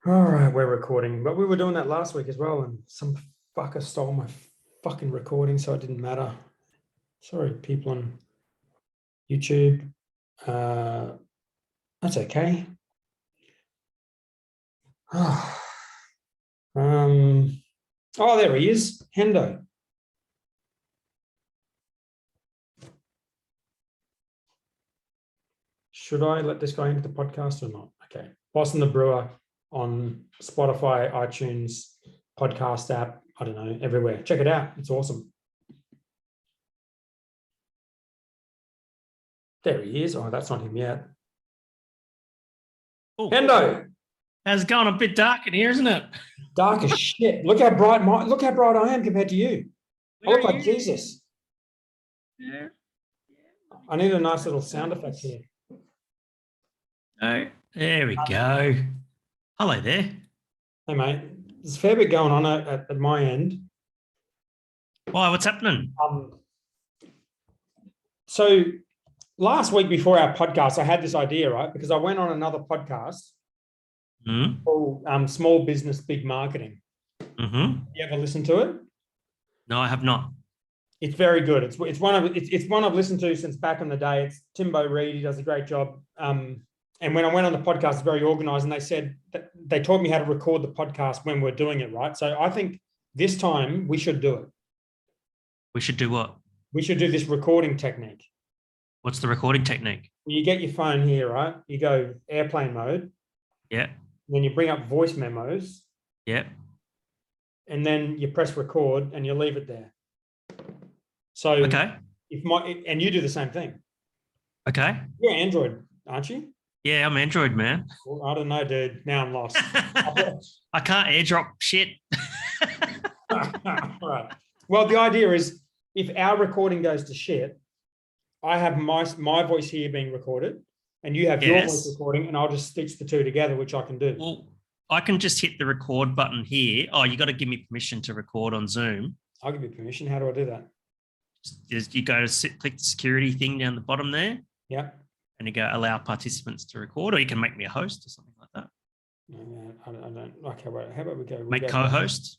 All right, we're recording, but we were doing that last week as well, and some fucker stole my fucking recording, so it didn't matter. Sorry, people on YouTube. That's okay. Oh, there he is, Hendo. Should I let this guy into the podcast or not? Okay. Boston the Brewer on Spotify, iTunes, podcast app, I don't know, everywhere. Check it out. It's awesome. There he is. Oh, that's not him yet. Ooh. Hendo. It's going a bit dark in here, isn't it? Dark as shit. Look how bright I am compared to you. I look like Jesus. Yeah. I need a nice little sound effect here. Oh, there we go. Hello there. Hey, mate. There's a fair bit going on at my end. Why? What's happening? So last week before our podcast, I had this idea, right? Because I went on another podcast called Small Business, Big Marketing. You ever listen to it? No, I have not. It's very good. It's one I've listened to since back in the day. It's Timbo Reid. He does a great job. And when I went on the podcast, it's very organized, and they said that they taught me how to record the podcast when we're doing it, right? So I think this time we should do it. We should do what? We should do this recording technique. What's the recording technique? You get your phone here, right? You go airplane mode. Yeah. Then you bring up voice memos. Yeah. And then you press record and you leave it there. So okay. And you do the same thing. Okay. You're Android, aren't you? Yeah, I'm Android, man. Well, I don't know, dude. Now I'm lost. I can't airdrop shit. Right. Well, the idea is if our recording goes to shit, I have my voice here being recorded and you have your voice recording, and I'll just stitch the two together, which I can do. Well, I can just hit the record button here. Oh, you got to give me permission to record on Zoom. I'll give you permission. How do I do that? You go to click the security thing down the bottom there. Yeah. And you go allow participants to record, or you can make me a host or something like that. No, I don't. Okay, wait. How about we go? Make co-host.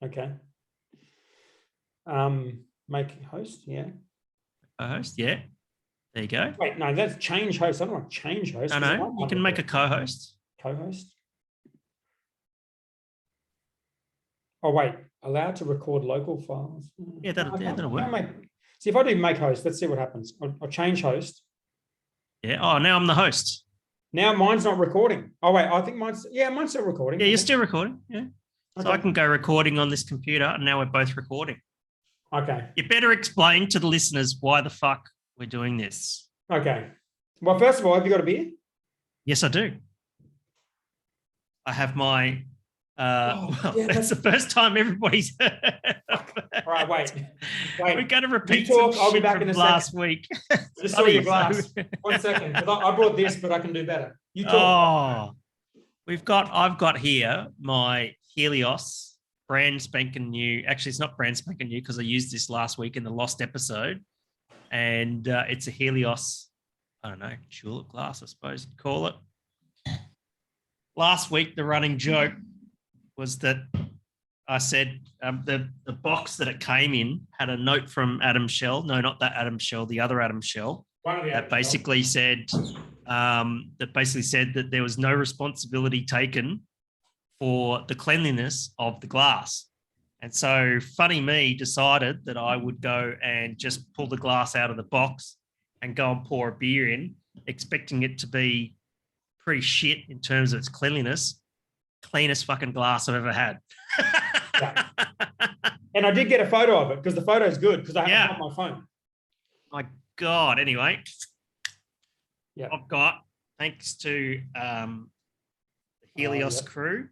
Okay. Make host. Yeah. Co-host. Yeah. There you go. Wait, no, that's change host. I don't want to change host. No, you can make a co-host. Co-host. Oh wait, allowed to record local files. Yeah, that'll work. See if I do make host. Let's see what happens. I'll change host. Yeah. Oh, now I'm the host. Now mine's not recording. Oh wait, I think mine's still recording. Yeah, you're still recording. Yeah. Okay. So I can go recording on this computer, and now we're both recording. Okay. You better explain to the listeners why the fuck we're doing this. Okay. Well, first of all, have you got a beer? Yes, I do. I have my. That's the first time everybody's heard. All right, wait. We're going to repeat. You talk. I'll be back in a second. Last week. Just saw your glass. 1 second, because I brought this, but I can do better. You talk. Oh, I've got here my Helios brand spanking new. Actually, it's not brand spanking new because I used this last week in the lost episode, and it's a Helios. I don't know, tulip glass, I suppose you'd call it. Last week, the running joke was that I said the box that it came in had a note from Adam Shell. No, not that Adam Shell, the other Adam Shell. That basically said that there was no responsibility taken for the cleanliness of the glass. And so funny me decided that I would go and just pull the glass out of the box and go and pour a beer in, expecting it to be pretty shit in terms of its cleanliness. Cleanest fucking glass I've ever had. Yeah. And I did get a photo of it because the photo is good because I have it on my phone. My God. Anyway, yeah, I've got, thanks to the Helios crew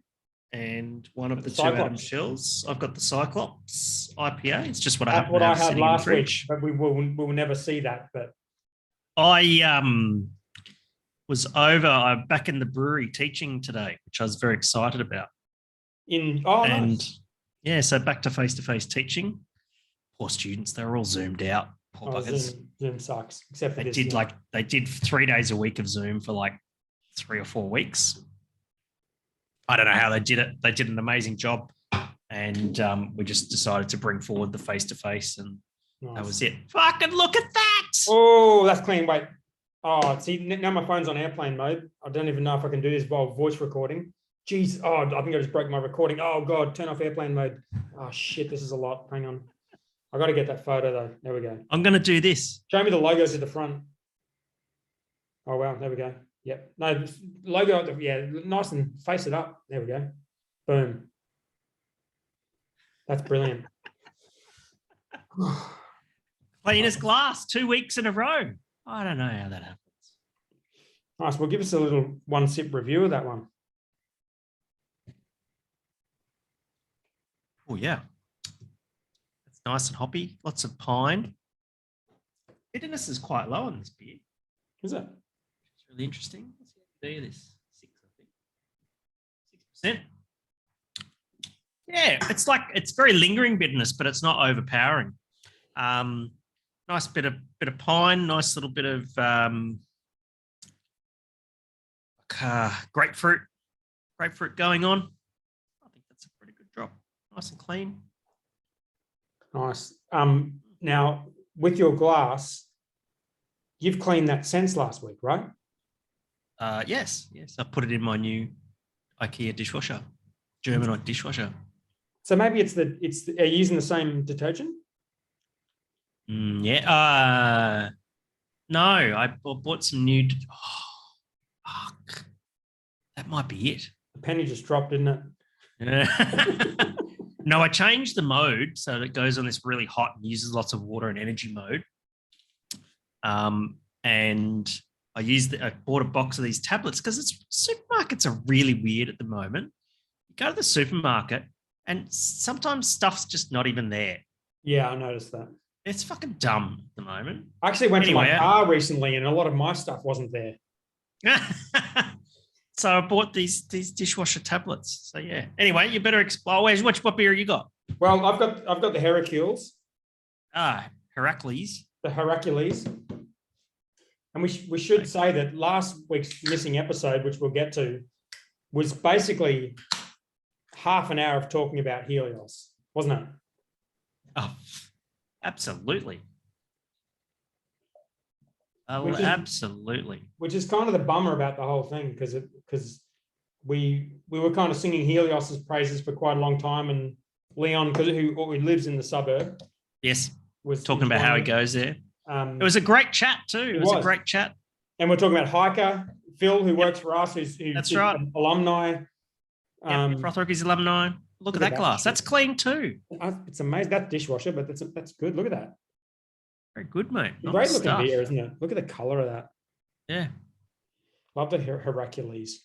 and one of the two Adam Shells, I've got the Cyclops IPA. It's just what I have. What I had last week, but we will never see that. But I was back in the brewery teaching today, which I was very excited about. Nice. Yeah, so back to face-to-face teaching. Poor students, they were all Zoomed out. Poor buggers. Zoom sucks, except for they did 3 days a week of Zoom for like 3 or 4 weeks. I don't know how they did it. They did an amazing job. And we just decided to bring forward the face-to-face, and that was it. Fucking look at that. Oh, that's clean. Wait. Oh, see, now my phone's on airplane mode. I don't even know if I can do this while voice recording. Jeez. Oh, I think I just broke my recording. Oh, God. Turn off airplane mode. Oh, shit. This is a lot. Hang on. I got to get that photo, though. There we go. I'm going to do this. Show me the logos at the front. Oh, wow. There we go. Yep. No, logo. Yeah, nice and face it up. There we go. Boom. That's brilliant. Clean as glass 2 weeks in a row. I don't know how that happens. Nice. Well, give us a little one sip review of that one. Oh, yeah. It's nice and hoppy. Lots of pine. Bitterness is quite low on this beer. Is it? It's really interesting. What's the ABV of this? 6, I think. 6%. Yeah, it's very lingering bitterness, but it's not overpowering. Nice bit of pine, nice little bit of grapefruit going on. I think that's a pretty good drop. Nice and clean. Nice. Now with your glass, you've cleaned that since last week, right? Yes. I put it in my new IKEA dishwasher, German dishwasher. So maybe are you using the same detergent? Yeah. No, I bought some new. Oh, fuck. That might be it. The penny just dropped, didn't it? No, I changed the mode so that it goes on this really hot and uses lots of water and energy mode. And I bought a box of these tablets because supermarkets are really weird at the moment. You go to the supermarket and sometimes stuff's just not even there. Yeah, I noticed that. It's fucking dumb at the moment. I actually went to my car recently and a lot of my stuff wasn't there. So I bought these dishwasher tablets. So yeah. Anyway, you better explore. What beer you got? Well, I've got the Hercules. Heracles. The Hercules. And we should say that last week's missing episode, which we'll get to, was basically half an hour of talking about Helios, wasn't it? Oh, absolutely. Absolutely. Which is kind of the bummer about the whole thing, because we were kind of singing Helios's praises for quite a long time, and Leon, who lives in the suburb, yes, was talking about how he goes there. It was a great chat too. It was a great chat. And we're talking about Hiker Phil, who works for us, who's that's right, alumni. Frothrockies alumni. Look at that glass. That's clean too. It's amazing. That dishwasher, but that's good. Look at that. Very good, mate. Great looking beer, isn't it? Look at the color of that. Yeah. Love the Hercules.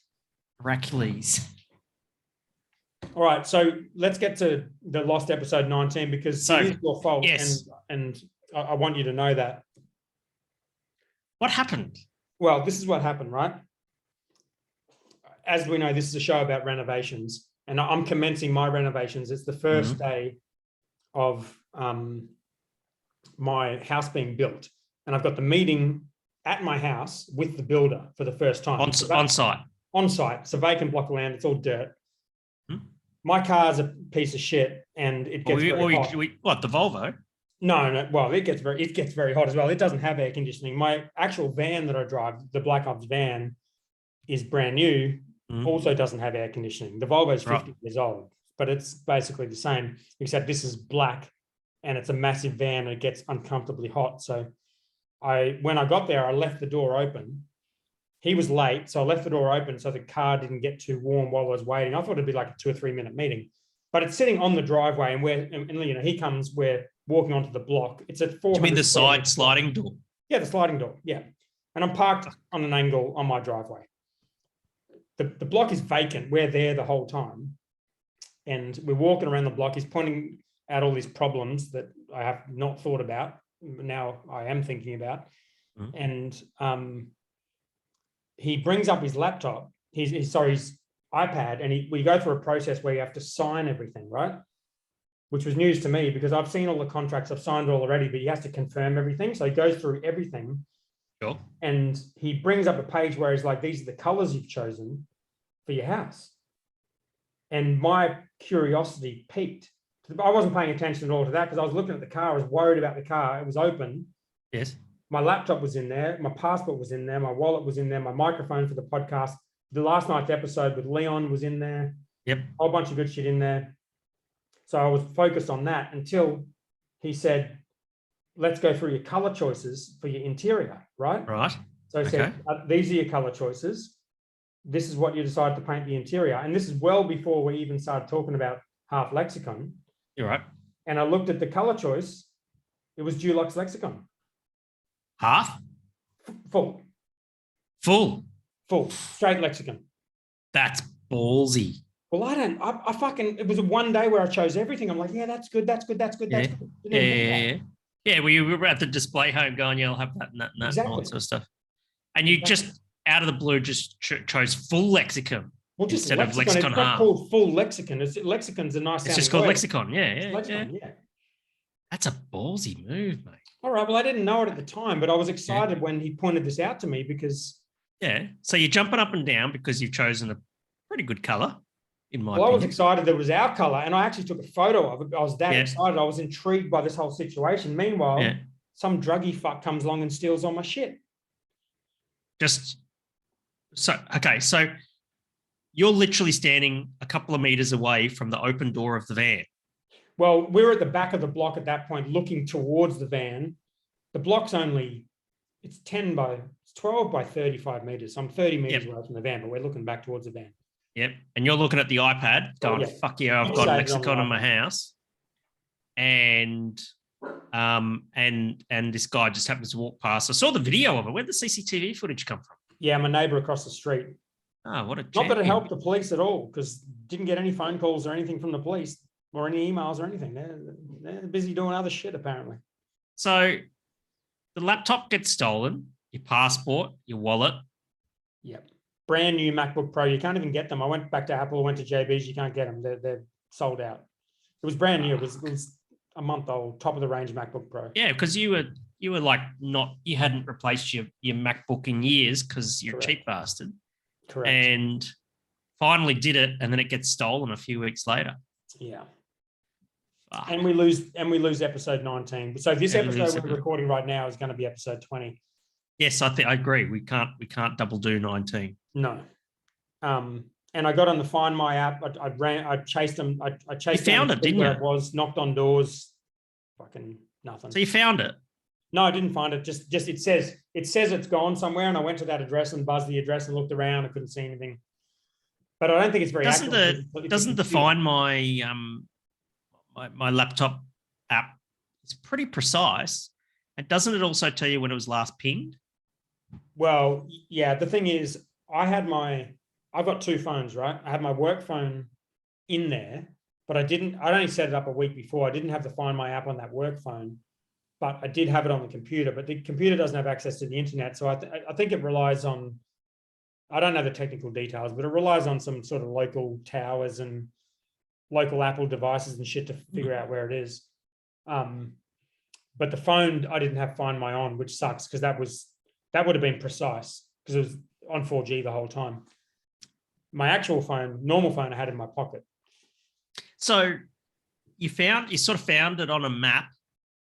Hercules. All right, so let's get to the lost episode 19 because it is your fault. Yes. And I want you to know that. What happened? Well, this is what happened, right? As we know, this is a show about renovations, and I'm commencing my renovations. It's the first day of my house being built, and I've got the meeting at my house with the builder for the first time. On site. On site. It's a vacant block of land. It's all dirt. My car's a piece of shit, and it gets very hot. What, the Volvo? No. Well, it gets very hot as well. It doesn't have air conditioning. My actual van that I drive, the Black Ops van, is brand new. Also doesn't have air conditioning. The Volvo is 50 years old, but it's basically the same, except this is black, and it's a massive van, and it gets uncomfortably hot. So when I got there, I left the door open. He was late, so I left the door open so the car didn't get too warm while I was waiting. I thought it'd be like a 2 or 3 minute meeting, but it's sitting on the driveway, and he comes, we're walking onto the block. It's at 400. Do you mean the side sliding door? Yeah, the sliding door. Yeah, and I'm parked on an angle on my driveway. The block is vacant. We're there the whole time, and we're walking around the block. He's pointing out all these problems that I have not thought about. Now I am thinking about, and he brings up his laptop, his iPad, and we go through a process where you have to sign everything, right? Which was news to me because I've seen all the contracts, I've signed all already, but he has to confirm everything. So he goes through everything. Sure. And he brings up a page where he's like, these are the colors you've chosen for your house. And my curiosity peaked. I wasn't paying attention at all to that because I was looking at the car. I was worried about the car. It was open. Yes. My laptop was in there. My passport was in there. My wallet was in there. My microphone for the podcast. The last night's episode with Leon was in there. Yep. A whole bunch of good shit in there. So I was focused on that until he said, let's go through your color choices for your interior, right? Right. So he said, these are your color choices. This is what you decided to paint the interior. And this is well before we even started talking about Half Lexicon. You're right. And I looked at the color choice. It was Dulux Lexicon. Half? Full. Straight Lexicon. That's ballsy. Well, I fucking, it was one day where I chose everything. I'm like, yeah, that's good. That's good. That's good. That's good. Yeah, we were at the display home going, yeah, I'll have that and that and that and all that sort of stuff. And you just, out of the blue, just chose full Lexicon. Well, just instead lexicon. of Lexicon it's not half. Called full Lexicon. Lexicon's a nice. It's just called word. Lexicon. Yeah. Lexicon. That's a ballsy move, mate. All right. Well, I didn't know it at the time, but I was excited when he pointed this out to me because. Yeah. So you're jumping up and down because you've chosen a pretty good color, in my opinion. I was excited that it was our color, and I actually took a photo of it. I was that excited. I was intrigued by this whole situation. Meanwhile, some druggy fuck comes along and steals all my shit. So you're literally standing a couple of meters away from the open door of the van. Well, we're at the back of the block at that point, looking towards the van. The block's it's 12 by 35 meters. So I'm 30 meters away from the van, but we're looking back towards the van. Yep. And you're looking at the iPad going, fuck yeah, I've got a Lexicon in my house. And this guy just happens to walk past. I saw the video of it. Where'd the CCTV footage come from? Yeah, my neighbor across the street. Oh, what a Not that it helped the police at all, because didn't get any phone calls or anything from the police or any emails or anything. They're busy doing other shit, apparently. So the laptop gets stolen, your passport, your wallet. Yep. Brand new MacBook Pro. You can't even get them. I went back to Apple, went to JB's. You can't get them. They're sold out. It was brand new. It was a month old, top of the range MacBook Pro. Yeah, because you were like you hadn't replaced your MacBook in years because you're a cheap bastard. Correct. And finally did it, and then it gets stolen a few weeks later. Yeah. Fuck. And we lose episode 19. So this episode we're recording right now is going to be episode 20. Yes, I agree. We can't double do 19. No. And I got on the Find My app. I chased them. I chased. You found it, didn't you? It was knocked on doors. Fucking nothing. So you found it? No, I didn't find it. Just it says it's gone somewhere, and I went to that address and buzzed the address and looked around. I couldn't see anything. But I don't think it's very accurate. Doesn't the Find My my laptop app? It's pretty precise. And doesn't it also tell you when it was last pinged? Well, yeah. The thing is, I've got two phones, right? I had my work phone in there, but I'd only set it up a week before. I didn't have the Find My app on that work phone, but I did have it on the computer. But the computer doesn't have access to the internet. So I think it relies on, I don't know the technical details, but it relies on some sort of local towers and local Apple devices and shit to figure out where it is. But the phone, I didn't have Find My on, which sucks because that would have been precise because it was on 4G the whole time. My actual phone, normal phone, I had in my pocket. So you sort of found it on a map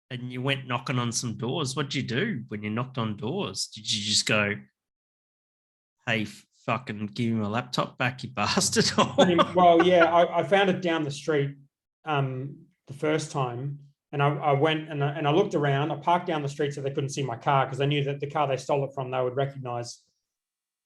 and you went knocking on some doors. What did you do when you knocked on doors? Did you just go, hey, fucking give me my laptop back, you bastard? Well, yeah, I found it down the street the first time. And I went and I looked around. I parked down the street so they couldn't see my car because I knew that the car they stole it from, they would recognize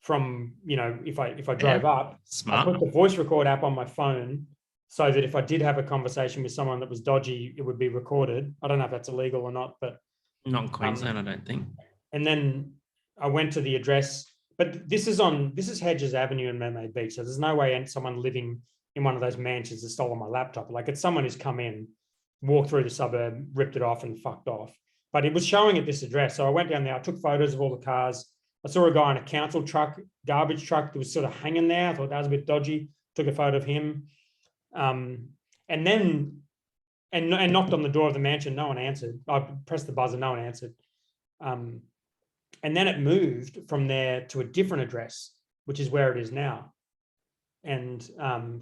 from, if I drove up. Smart. I put the voice record app on my phone so that if I did have a conversation with someone that was dodgy, it would be recorded. I don't know if that's illegal or not, but not in Queensland, I don't think. And then I went to the address, but this is Hedges Avenue in Mermaid Beach. So there's no way someone living in one of those mansions has stolen my laptop. Like it's someone who's come in, walked through the suburb, ripped it off and fucked off. But it was showing at this address. So I went down there, I took photos of all the cars. I saw a guy in a council truck, garbage truck that was sort of hanging there. I thought that was a bit dodgy. Took a photo of him. And knocked on the door of the mansion. No one answered. I pressed the buzzer, no one answered. And then it moved from there to a different address, which is where it is now. And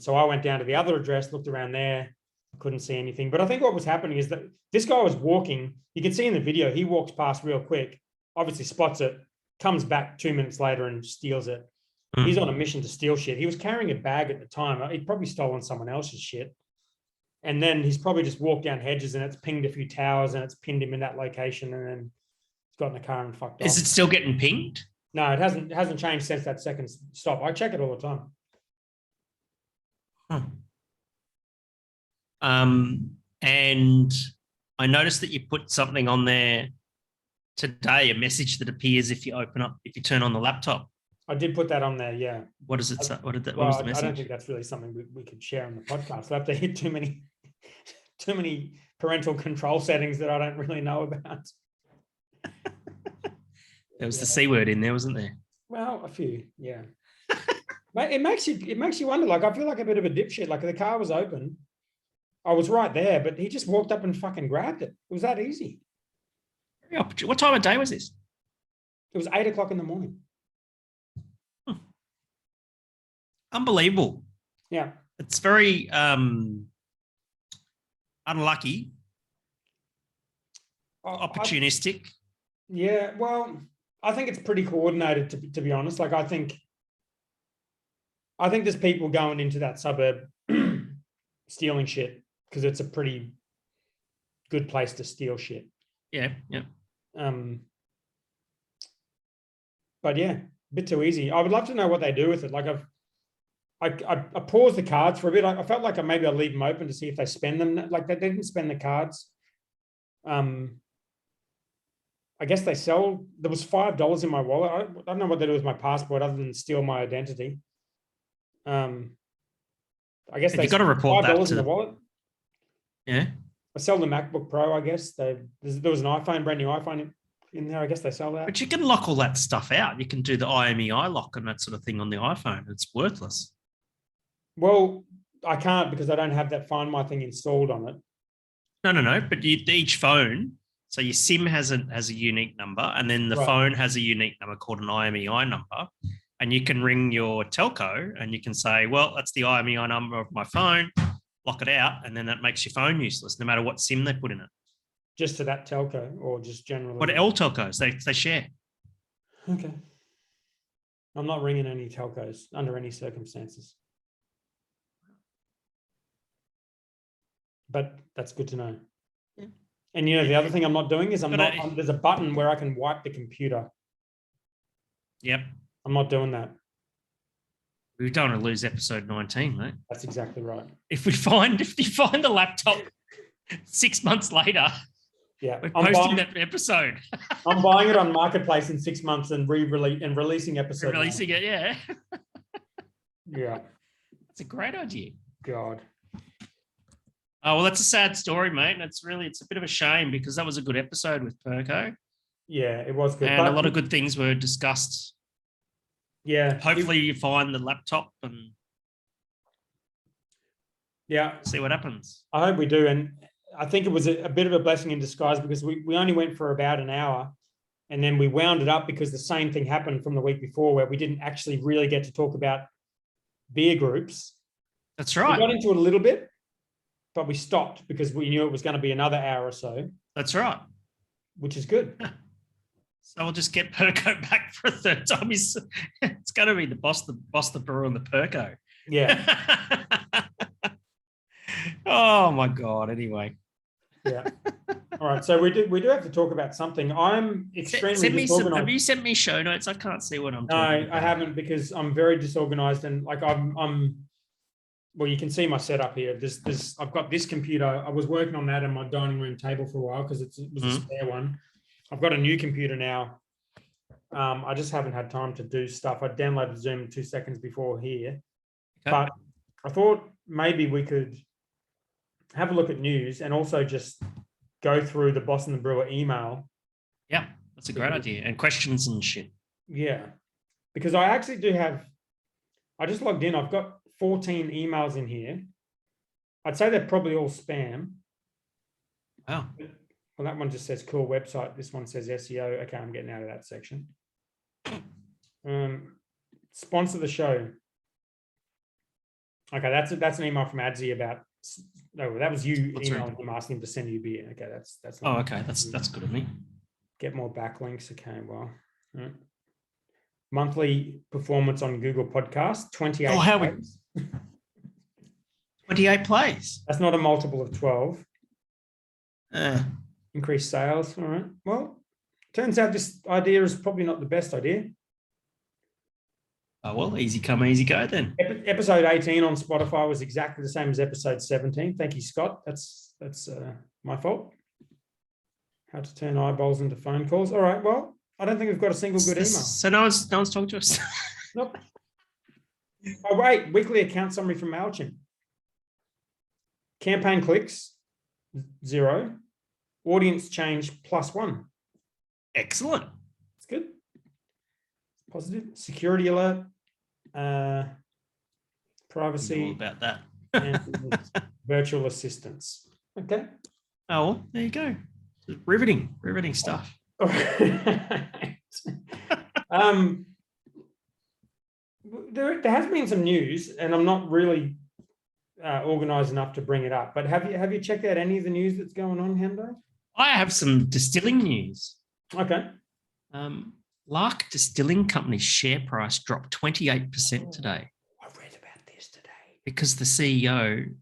so I went down to the other address, looked around there, couldn't see anything. But I think what was happening is that this guy was walking. You can see in the video, he walks past real quick, obviously spots it, comes back 2 minutes later and steals it. He's on a mission to steal shit. He was carrying a bag at the time. He'd probably stolen someone else's shit. And then he's probably just walked down hedges and it's pinged a few towers and it's pinned him in that location. And then he's got in the car and fucked off. Is it still getting pinged? No, it hasn't changed since that second stop. I check it all the time. And I noticed that you put something on there today, a message that appears if you turn on the laptop. I did put that on there, yeah. What does it say? What was the message? I don't think that's really something we could share on the podcast. We'll have to hit too many parental control settings that I don't really know about. There was the C word in there, wasn't there? Well, a few, yeah. It makes you wonder. Like, I feel like a bit of a dipshit. Like, the car was open, I was right there, but he just walked up and fucking grabbed it. It was that easy. What time of day was this? It was 8 o'clock in the morning. Unbelievable. Yeah. It's very unlucky, opportunistic. Yeah, well, I think it's pretty coordinated, to be honest. Like, I think there's people going into that suburb stealing shit because it's a pretty good place to steal shit. Yeah. But yeah, a bit too easy. I would love to know what they do with it. Like, I paused the cards for a bit. I felt like maybe I'll leave them open to see if they spend them. Like, they didn't spend the cards. I guess they sell. There was $5 in my wallet. I don't know what they do with my passport other than steal my identity. I guess you got to report that $5 to in the wallet. Yeah. I sell the MacBook Pro. I guess there was an iPhone, brand new iPhone in there. I guess they sell that. But you can lock all that stuff out. You can do the IMEI lock and that sort of thing on the iPhone. It's worthless. Well, I can't because I don't have that Find My thing installed on it. No. But each phone, so your SIM has a unique number, and then the phone has a unique number called an IMEI number. And you can ring your telco and you can say, well, that's the IMEI number of my phone, lock it out, and then that makes your phone useless, no matter what SIM they put in it. Just to that telco or just generally? What all telcos, they share. Okay. I'm not ringing any telcos under any circumstances. But that's good to know. Yeah. And the other thing I'm not doing is there's a button where I can wipe the computer. Yep. I'm not doing that. We don't want to lose episode 19, mate. That's exactly right. If you find the laptop 6 months later, yeah, we're posting that episode. I'm buying it on Marketplace in 6 months and releasing episode. Releasing it, yeah. Yeah. That's a great idea. God. Oh, well, that's a sad story, mate. And it's a bit of a shame because that was a good episode with Perko. Yeah, it was good. And a lot of good things were discussed. Yeah. Hopefully you find the laptop and see what happens. I hope we do. And I think it was a bit of a blessing in disguise because we only went for about an hour and then we wound it up because the same thing happened from the week before where we didn't actually really get to talk about beer groups. That's right. We got into it a little bit, but we stopped because we knew it was going to be another hour or so. That's right. Which is good. So we'll just get Perko back for a third time. It's going to be the boss, the brewer, and the Perko. Yeah. Oh my God. Anyway. Yeah. All right. So we do have to talk about something. I'm extremely disorganized. Have you sent me show notes? I can't see what I'm talking about. No, I haven't because I'm very disorganized and like well, you can see my setup here. I've got this computer. I was working on that on my dining room table for a while because it was a spare one. I've got a new computer now. I just haven't had time to do stuff. I downloaded Zoom 2 seconds before here. Okay. But I thought maybe we could have a look at news and also just go through the Boss and the Brewer email. Yeah, that's a great idea. And questions and shit. Yeah. Because I actually do have, I just logged in. I've got 14 emails in here. I'd say they're probably all spam. Wow. Well, that one just says cool website. This one says SEO. Okay, I'm getting out of that section. Sponsor the show. Okay, that's an email from Adzi about. No, that was you What's emailing him asking him to send you beer. Okay, that's. Oh, okay. That's good of me. Get more backlinks. Okay, well, monthly performance on Google Podcasts 28. Oh, how we plays. 28 plays. That's not a multiple of 12. Uh, Increased sales. All right. Well, turns out this idea is probably not the best idea. oh, well, easy come, easy go then. Episode 18 on Spotify was exactly the same as episode 17. Thank you, Scott. That's my fault. How to turn eyeballs into phone calls. All right. Well, I don't think we've got a single good email. So no one's talking to us. Nope. Oh, wait. Weekly account summary from Mailchimp. Campaign clicks, 0. Audience change, +1. Excellent. It's good. Positive. Security alert. Privacy. All about that. And virtual assistants. Okay. Oh, well, there you go. Riveting stuff. There has been some news, and I'm not really organized enough to bring it up. But have you checked out any of the news that's going on, Hendo? I have some distilling news. Okay. Lark Distilling Company's share price dropped 28% today. I read about this today. Because the CEO,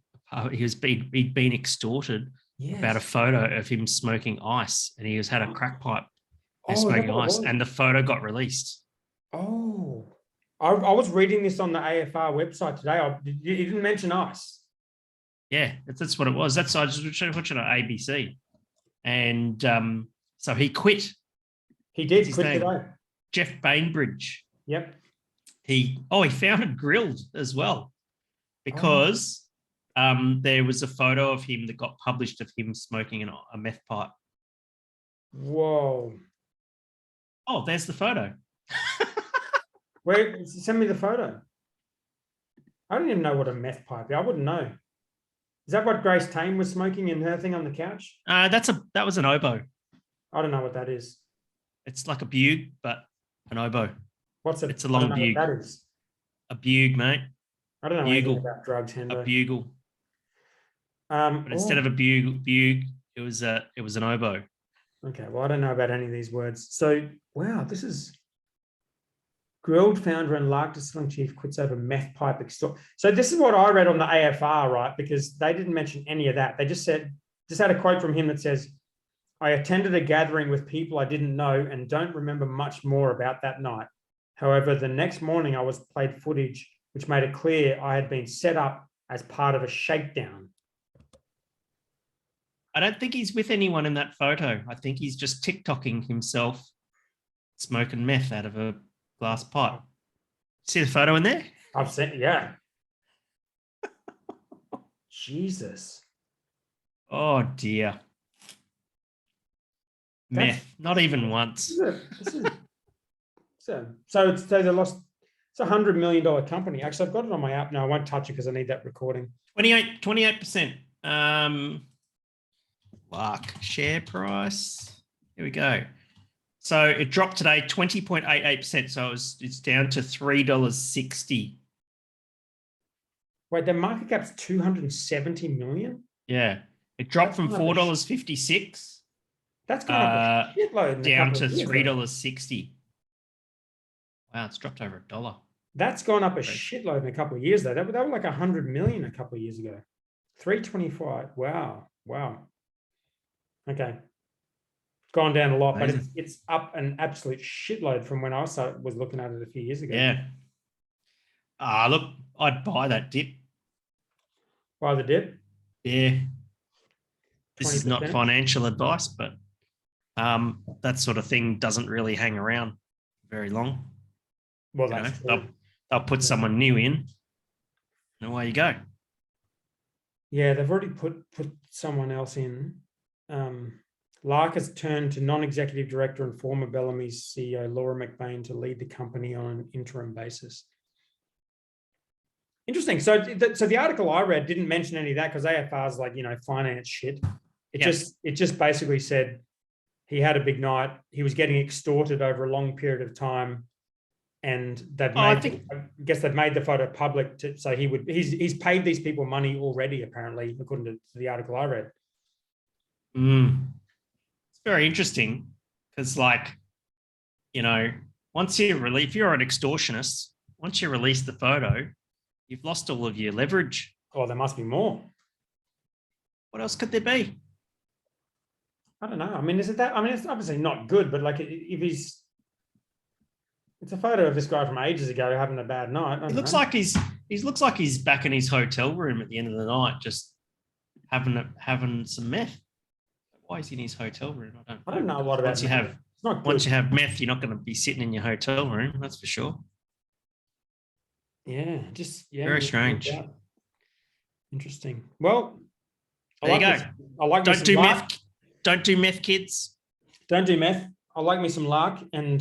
he'd been extorted about a photo of him smoking ice, and he had a crack pipe and smoking ice, and the photo got released. Oh, I was reading this on the AFR website today. You didn't mention ice. Yeah, that's what it was. I was just watching on ABC, and so he quit. He did quit today. Jeff Bainbridge. Yep. He founded Grilled as well, because there was a photo of him that got published of him smoking a meth pipe. Whoa. Oh, there's the photo. Where? Send me the photo. I don't even know what a meth pipe is. I wouldn't know. Is that what Grace Tame was smoking in her thing on the couch? That was an oboe. I don't know what that is. It's like a bug, but an oboe. It's a long bug. That is a bug, mate. I don't know anything about drugs, Hendo. A bugle. But instead of a bug, it was an oboe. Okay, well, I don't know about any of these words. So, wow, this is Grilled founder and Lark Distilling chief quits over meth pipe extort. So this is what I read on the AFR, right? Because they didn't mention any of that. They just had a quote from him that says, "I attended a gathering with people I didn't know and don't remember much more about that night. However, the next morning I was played footage which made it clear I had been set up as part of a shakedown." I don't think he's with anyone in that photo. I think he's just TikToking himself smoking meth out of a glass pipe. See the photo in there? I've seen, yeah. Jesus. Oh dear. Meth, not even once. So they lost. It's $100 million company. Actually, I've got it on my app now. I won't touch it because I need that recording. 28%. Lark share price. Here we go. So it dropped today 20.88%. So it's down to $3.60. Wait, their market cap's $270 million? Yeah. It dropped from $4.56. That's gone up a shitload. Down to $3.60. Wow, it's dropped over $1. That's gone up a shitload in a couple of years, though. That was like 100 million a couple of years ago. 325. Wow. Okay. Gone down a lot, but it's up an absolute shitload from when I was looking at it a few years ago. Yeah. Look, I'd buy that dip. Buy the dip? Yeah. This 20%. is not financial advice, but that sort of thing doesn't really hang around very long. Well, that's true. They'll put someone new in, and away you go. Yeah, they've already put someone else in. Lark has turned to non-executive director and former Bellamy's CEO Laura McBain to lead the company on an interim basis. Interesting. So the article I read didn't mention any of that because AFR's like, finance shit. It just basically said he had a big night. He was getting extorted over a long period of time. and they've I made. think- I guess they've made the photo public so he would. He's paid these people money already, apparently, according to the article I read. It's very interesting because, like, you know, once if you're an extortionist, once you release the photo, you've lost all of your leverage. Oh, there must be more. What else could there be? I don't know. I mean, is it that? I mean, it's obviously not good, but like, if it's a photo of this guy from ages ago having a bad night. He looks like he's back in his hotel room at the end of the night, just having some meth. Why is he in his hotel room? I don't know a lot about. Once you have meth, you're not going to be sitting in your hotel room. That's for sure. Yeah, very strange. Interesting. Well, there you go. I like. Don't do meth. Don't do meth, kids. Don't do meth. I like me some lark, and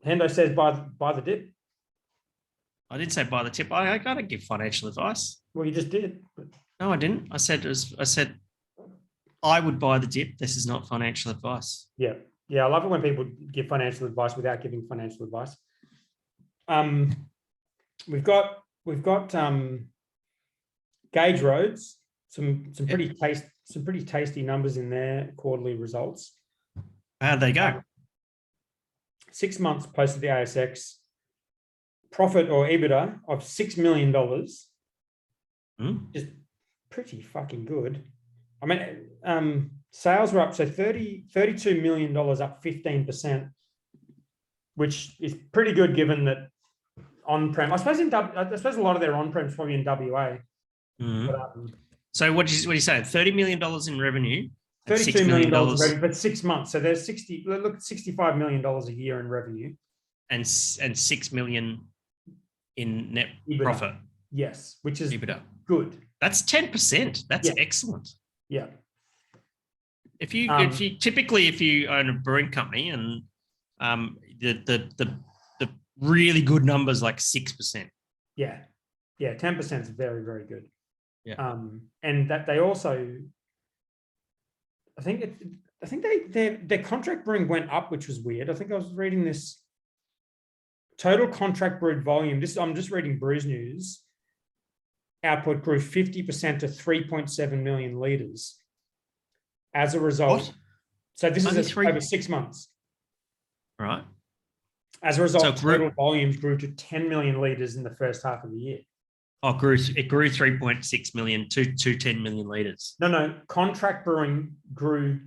Hendo says buy the dip. I did say buy the tip. I got to give financial advice. Well, you just did. No, I didn't. I said I would buy the dip. This is not financial advice. Yeah. I love it when people give financial advice without giving financial advice. We've got Gauge Roads, some pretty tasty numbers in their quarterly results. How'd they go? 6 months post the ASX, profit or EBITDA of $6 million. Just pretty fucking good. I mean, sales were up, so $32 million, up 15%, which is pretty good given that on-prem. I suppose a lot of their on-prem is probably in WA. But, so what do you say? $30 million in revenue. $32 million in revenue, but 6 months. So there's $65 million a year in revenue. And $6 million in net EBITDA. Profit. Yes, which is EBITDA. Good. That's 10%. That's excellent. Yeah. If you typically own a brewing company and the really good numbers like 6%. Yeah. 10% is very, very good. Yeah. And that they also, I think their contract brewing went up, which was weird. I think I was reading this total contract brewed volume. I'm just reading Brews News. Output grew 50% to 3.7 million litres. As a result, what? So this is over 6 months. Right. As a result, total volumes grew to 10 million litres in the first half of the year. Oh, it grew 3.6 million to 10 million litres. No. Contract brewing grew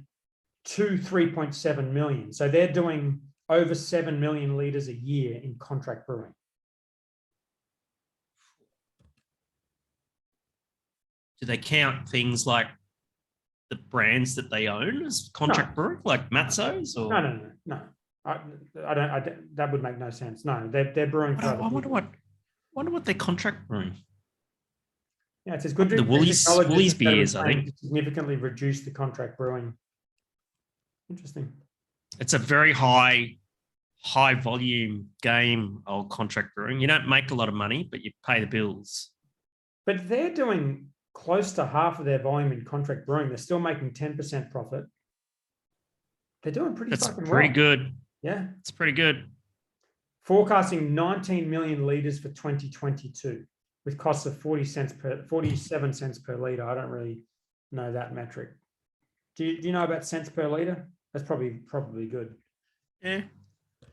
to 3.7 million. So they're doing over 7 million litres a year in contract brewing. Do they count things like the brands that they own as contract brewing, like Matzo's? Or No. I don't. That would make no sense. No, they're brewing for other people. I wonder what they're contract brewing. Yeah, it's as good. The Woolies beers, I think, significantly reduce the contract brewing. Interesting. It's a very high volume game. Old contract brewing. You don't make a lot of money, but you pay the bills. But they're doing close to half of their volume in contract brewing. They're still making 10% profit. They're doing pretty fucking well. That's pretty good. Yeah. It's pretty good. Forecasting 19 million litres for 2022 with costs of 47 cents per litre. I don't really know that metric. Do you know about cents per litre? That's probably good. Yeah.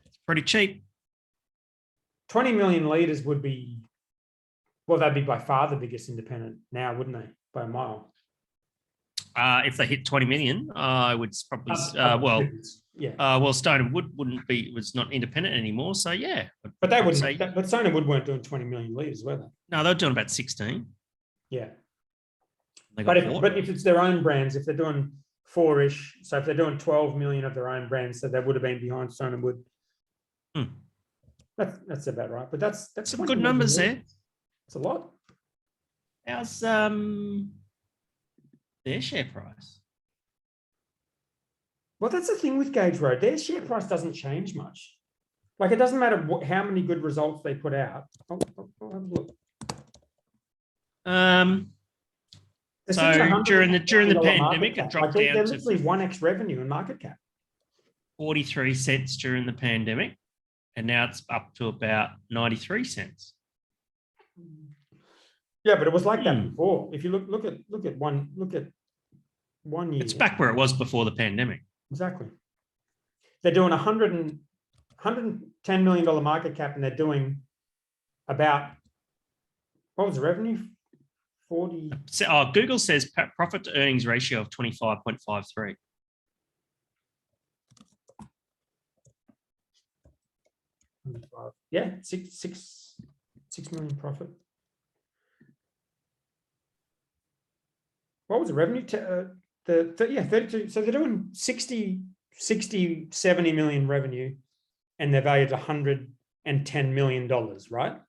It's pretty cheap. 20 million litres would be, well, that'd be by far the biggest independent now, wouldn't they? By a mile. If they hit 20 million, I would probably, Stone and Wood was not independent anymore. So yeah. But they wouldn't say, but Stone and Wood weren't doing 20 million litres, were they? No, they were doing about 16. Yeah. But if it's their own brands, if they're doing 4-ish, so if they're doing 12 million of their own brands, so they would have been behind Stone and Wood. That's about right. But that's some good numbers there. It's a lot. How's their share price? Well, that's the thing with Gauge Road. Their share price doesn't change much. Like, it doesn't matter how many good results they put out. I'll have a look. So during the pandemic, it dropped down to 1x revenue in market cap. 43 cents during the pandemic, and now it's up to about 93 cents. Yeah, but it was like that before. If you look at 1 year. It's back where it was before the pandemic. Exactly. They're doing $110 million market cap, and they're doing about, what was the revenue? 40. Google says profit to earnings ratio of 25.53. Yeah, 6 million profit. What was the revenue? 32. So they're doing 60, 70 million revenue, and they're valued at $110 million, right?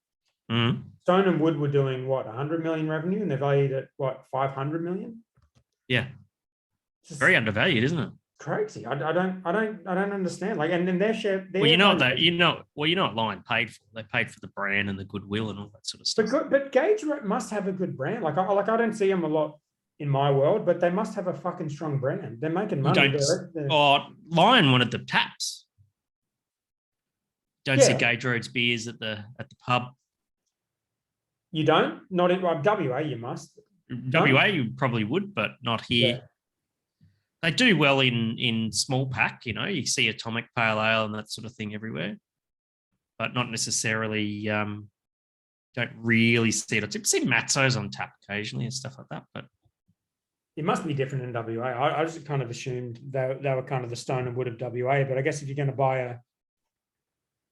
Mm. Stone and Wood were doing what, 100 million revenue, and they're valued at what, 500 million? Yeah. It's very undervalued, isn't it? Crazy. I don't understand. Like, and then their share. Well, you know what Lion paid for. They paid for the brand and the goodwill and all that sort of stuff. But Gage must have a good brand. Like I don't see them a lot in my world, but they must have a fucking strong brand. They're making money. Lion wanted the taps. Don't see Gage Road's beers at the pub. You don't? Not in WA, you must. WA, you probably would, but not here. Yeah. They do well in small pack, you see Atomic Pale Ale and that sort of thing everywhere, but not necessarily, don't really see it. I've seen Matzo's on tap occasionally and stuff like that, but it must be different in WA. I just kind of assumed they were kind of the Stone and Wood of WA, but I guess if you're going to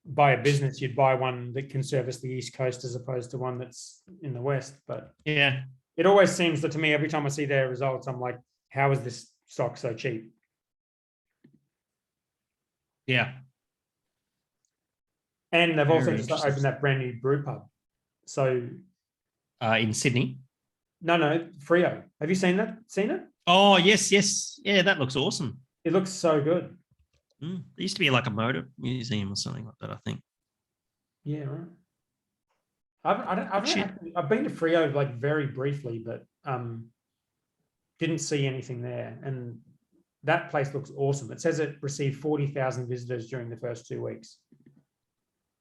buy a business, you'd buy one that can service the East Coast as opposed to one that's in the West. But yeah, it always seems that to me, every time I see their results, I'm like, how is this stock so cheap? Yeah. And they've also just opened that brand new brew pub. So in Sydney. No, Frio. Have you seen it? Oh, yes. Yeah, that looks awesome. It looks so good. There used to be like a motor museum or something like that, I think. Yeah, right. I've been to Frio like very briefly, but didn't see anything there. And that place looks awesome. It says it received 40,000 visitors during the first 2 weeks.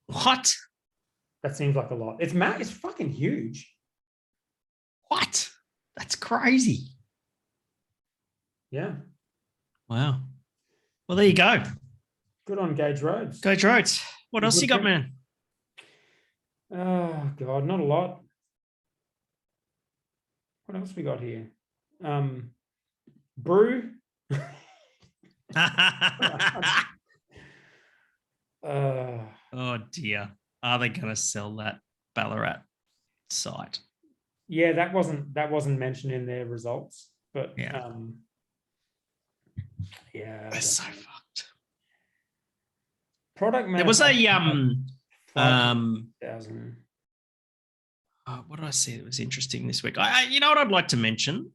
What? That seems like a lot. It's fucking huge. What? That's crazy. Yeah. Wow. Well, there you go. Good on Gage Roads. Gage Roads. What else you got, man? Oh, God, not a lot. What else we got here? Brew. Oh, dear. Are they going to sell that Ballarat site? Yeah, that wasn't mentioned in their results, but yeah, they're so fucked. Product there was a 5,000. What did I see that was interesting this week? You know what I'd like to mention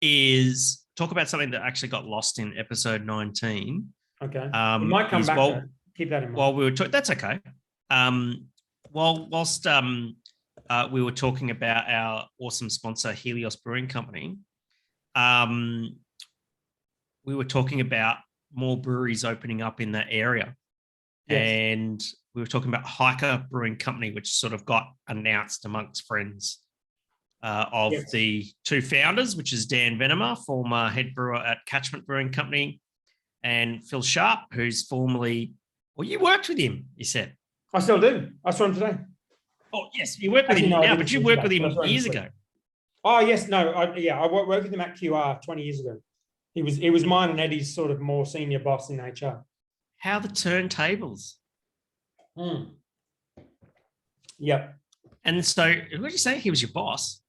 is talk about something that actually got lost in episode 19. Okay, it might come back. Keep that in mind. While we were talking, that's okay. Whilst we were talking about our awesome sponsor, Helios Brewing Company, we were talking about more breweries opening up in that area. Yes. And we were talking about Hiker Brewing Company, which sort of got announced amongst friends of the two founders, which is Dan Venemer, former head brewer at Catchment Brewing Company, and Phil Sharp, who's formerly, well, you worked with him, you said. I still do. I saw him today. Oh, yes, you work with him now, but you worked with him years ago. Oh, yes, no, I worked with him at QR 20 years ago. He was mine and Eddie's sort of more senior boss in HR. How the turntables. Yep. And so, what did you say? He was your boss?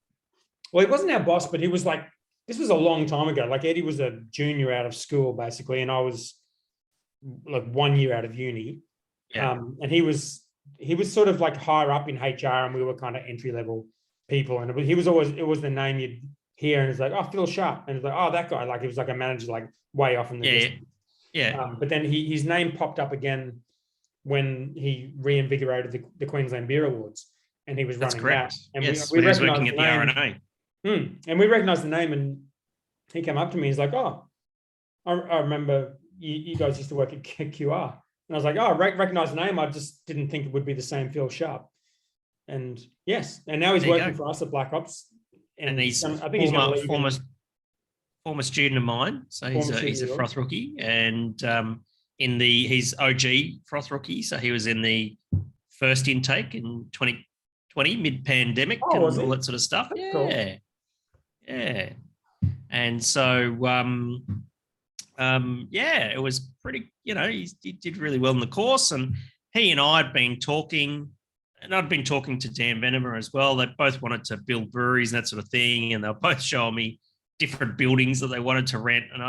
Well, he wasn't our boss, but he was like, this was a long time ago. Like Eddie was a junior out of school, basically, and I was like 1 year out of uni. Yeah. And he was sort of like higher up in HR, and we were kind of entry level people. And it was the name you'd hear, and it's like, oh, Phil Sharp, and it's like, oh, that guy. Like he was like a manager, like way off in the distance. Yeah. But then his name popped up again when he reinvigorated the Queensland Beer Awards, and he was running that. And yes, we he was recognized working at the RNA. And we recognized the name, and he came up to me. He's like, oh, I remember you guys used to work at QR. And I was like, oh, I recognize the name. I just didn't think it would be the same Phil Sharp. And yes, and now he's working for us at Black Ops. And he's I think he's going to leave. Former student of mine. So he's a froth rookie. And he's OG froth rookie. So he was in the first intake in 2020, mid-pandemic, and all that sort of stuff. That's yeah. Cool. Yeah. And so it was pretty, he did really well in the course, and he and I had been talking, and I'd been talking to Dan Venemer as well. They both wanted to build breweries and that sort of thing, and they were both showing me different buildings that they wanted to rent. And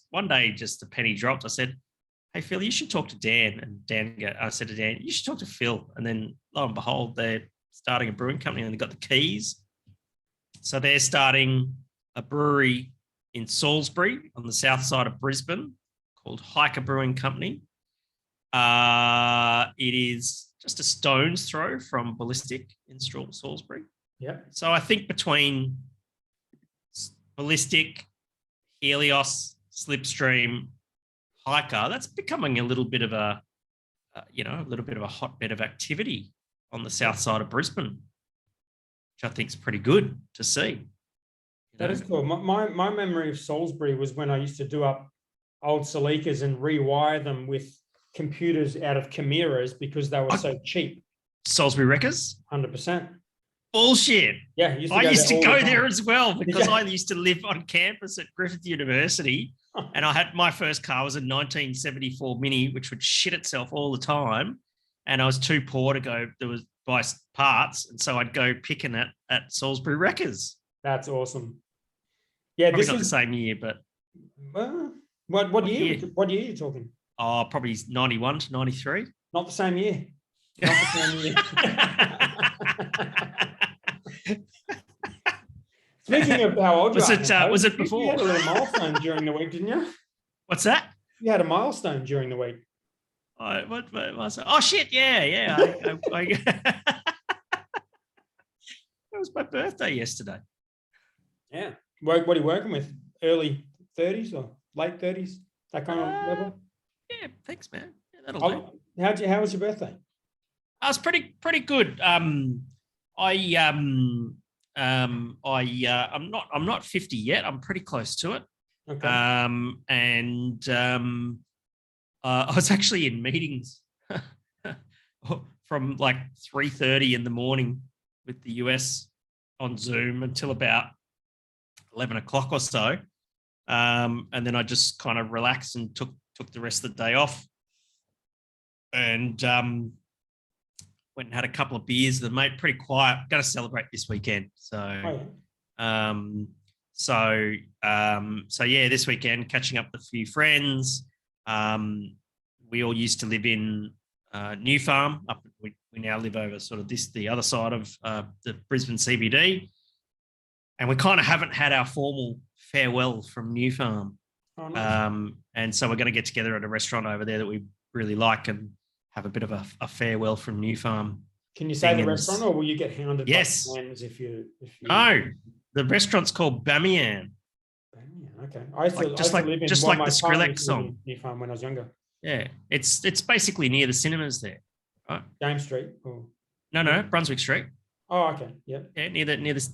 one day, the penny dropped. I said, hey, Phil, you should talk to Dan. And I said to Dan, you should talk to Phil. And then lo and behold, they're starting a brewing company and they got the keys. So they're starting a brewery in Salisbury on the south side of Brisbane called Hiker Brewing Company. It is just a stone's throw from Ballistic in Salisbury. Yeah. So I think between Ballistic, Helios, Slipstream, Hiker, that's becoming a little bit of a hotbed of activity on the south side of Brisbane, which I think is pretty good to see. That is cool. My memory of Salisbury was when I used to do up old Celikas and rewire them with computers out of chimeras because they were so cheap. Salisbury Wreckers? 100%. Bullshit. Yeah. I used to go there as well because I used to live on campus at Griffith University, and I had my first car was a 1974 Mini, which would shit itself all the time. And I was too poor to buy parts. And so I'd go picking at Salisbury Wreckers. That's awesome. Yeah, probably not the same year, but what year? What year are you talking? Oh, probably 91 to 93. Not the same year. Not the same year. Speaking of how old you are, was it before? You had a little milestone during the week, didn't you? What's that? You had a milestone during the week. What was it? Oh shit! Yeah. It was my birthday yesterday. Yeah. What are you working with? Early 30s or late 30s? That kind of level? Yeah, thanks, man. Yeah, that'll do. How was your birthday? I was pretty good. I'm not 50 yet. I'm pretty close to it. Okay. I was actually in meetings from like 3:30 in the morning with the US on Zoom until about 11 o'clock or so. And then I just kind of relaxed and took the rest of the day off, and went and had a couple of beers with a mate. Pretty quiet. Going to celebrate this weekend. So, this weekend catching up with a few friends. We all used to live in New Farm. We now live over sort of the other side of the Brisbane CBD, and we kind of haven't had our formal farewell from New Farm. Oh, nice. And so we're going to get together at a restaurant over there that we really like and have a bit of a farewell from New Farm. Can you say the restaurant, or will you get hounded? Yes. By fans if you? No, the restaurant's called Bamiyan. Bamiyan, okay. I used to live in just like the Skrillex song. New Farm when I was younger. Yeah, it's basically near the cinemas there, right? James Street. Or... No, Brunswick Street. Oh, okay. Yeah. Yeah, near the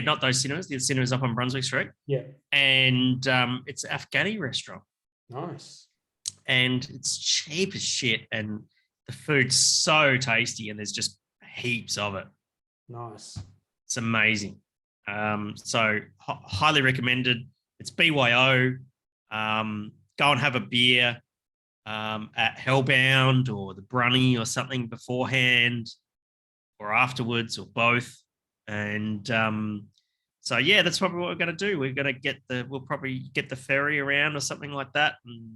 not those cinemas. The cinemas up on Brunswick Street. Yeah. And it's an Afghani restaurant. Nice. And it's cheap as shit, and the food's so tasty, and there's just heaps of it. Nice. It's amazing. So highly recommended. It's BYO. Go and have a beer at Hellbound or the Brunny or something beforehand, or afterwards, or both. And that's probably what we're going to do. We're going to we'll probably get the ferry around or something like that,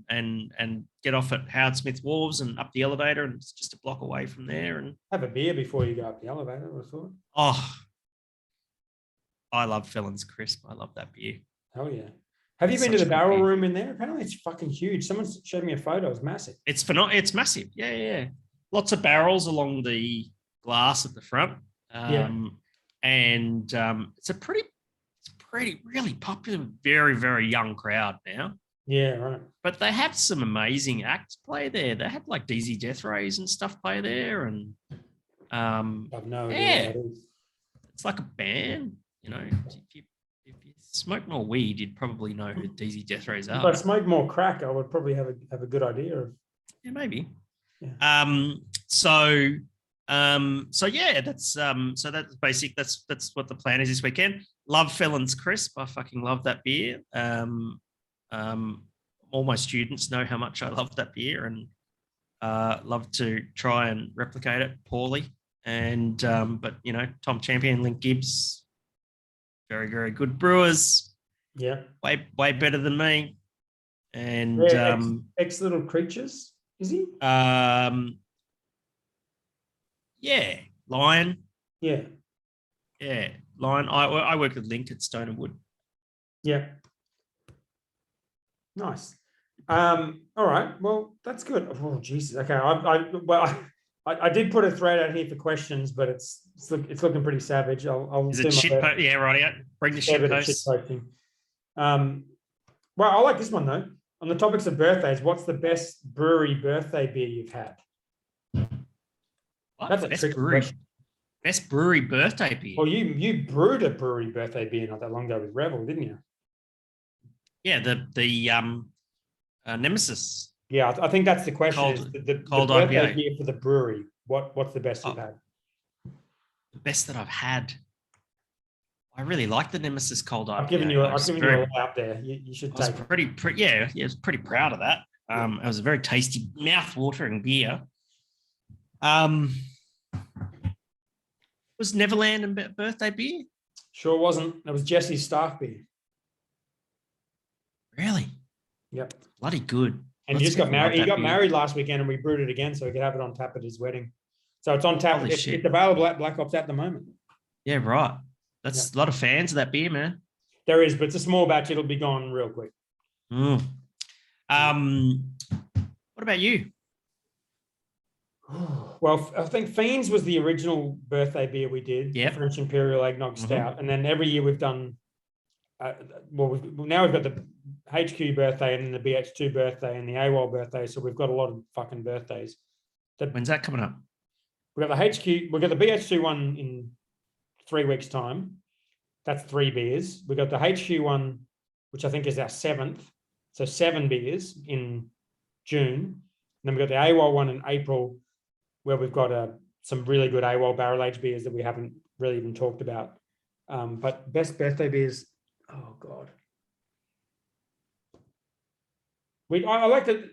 and get off at Howard Smith Wharves and up the elevator, and it's just a block away from there. And have a beer before you go up the elevator, I thought. Oh, I love Felon's Crisp. I love that beer. Hell yeah. Have you been to the barrel room in there? Apparently it's fucking huge. Someone showed me a photo. It's massive. It's massive. Yeah. Lots of barrels along the glass at the front. And it's a pretty really popular, very, very young crowd now. Yeah, right. But they have some amazing acts play there. They had like DZ Death Rays and stuff play there, and I've no idea what that is. it's like a band. You know, if you smoke more weed, you'd probably know who DZ Death Rays If are. I smoked more crack, I would probably have a good idea of. Yeah, maybe. Yeah. So yeah, that's basic. That's what the plan is this weekend. Love Felons Crisp. I fucking love that beer. All my students know how much I love that beer and love to try and replicate it poorly. And but you know, Tom Champion, Link Gibbs, very, very good brewers. Yeah. Way better than me. And ex little creatures, is he? Yeah, Lion. Yeah. Yeah, Lion. I work with Link at Stone and Wood. Yeah. Nice. All right. Well, that's good. Oh, Jesus. Okay. I did put a thread out here for questions, but it's looking pretty savage. I'll Is it shit? Yeah, right. Yeah. Bring the shit posts. Well, I like this one though. On the topics of birthdays, what's the best brewery birthday beer you've had? What? That's a tricky question. Best brewery birthday beer. Well, you brewed a brewery birthday beer not that long ago with Rebel, didn't you? Yeah, the Nemesis. Yeah, I think that's the question. The birthday IPA beer for the brewery. What's the best you've had? The best that I've had. I really like the Nemesis cold IPA. I've given you a lot out there. You should take it. Yeah, I was pretty proud of that. It was a very tasty, mouth-watering beer. Was Neverland a birthday beer? Sure wasn't. It was Jesse's staff beer. Really? Yep. Bloody good. And he just got married. He got married last weekend, and we brewed it again so we could have it on tap at his wedding. So it's on tap. It's available at Black Ops at the moment. Yeah, right. That's a lot of fans of that beer, man. There is, but it's a small batch. It'll be gone real quick. What about you? Well, I think Fiends was the original birthday beer we did. Yeah. French Imperial Eggnog Stout. And then every year we've done, now we've got the HQ birthday and then the BH2 birthday and the AWOL birthday. So we've got a lot of fucking birthdays. When's that coming up? We've got the HQ, we've got the BH2 one in 3 weeks' time. That's 3 beers. We've got the HQ one, which I think is our 7th. So 7 beers in June. And then we've got the AWOL one in April, where we've got some really good AWOL barrel-aged beers that we haven't really even talked about. But best birthday beers, oh, God. I like that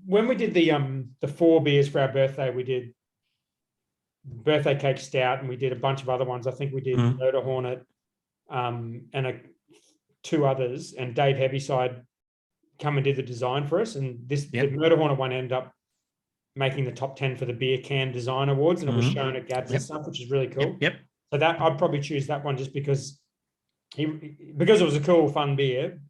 when we did the 4 beers for our birthday, we did birthday cake stout and we did a bunch of other ones. I think we did Murder Hornet and 2 others, and Dave Heavyside come and did the design for us. And the Murder Hornet one ended up making the top 10 for the Beer Can Design Awards, and it was shown at Gabs and stuff, which is really cool. Yep. So that I'd probably choose that one just because it was a cool, fun beer,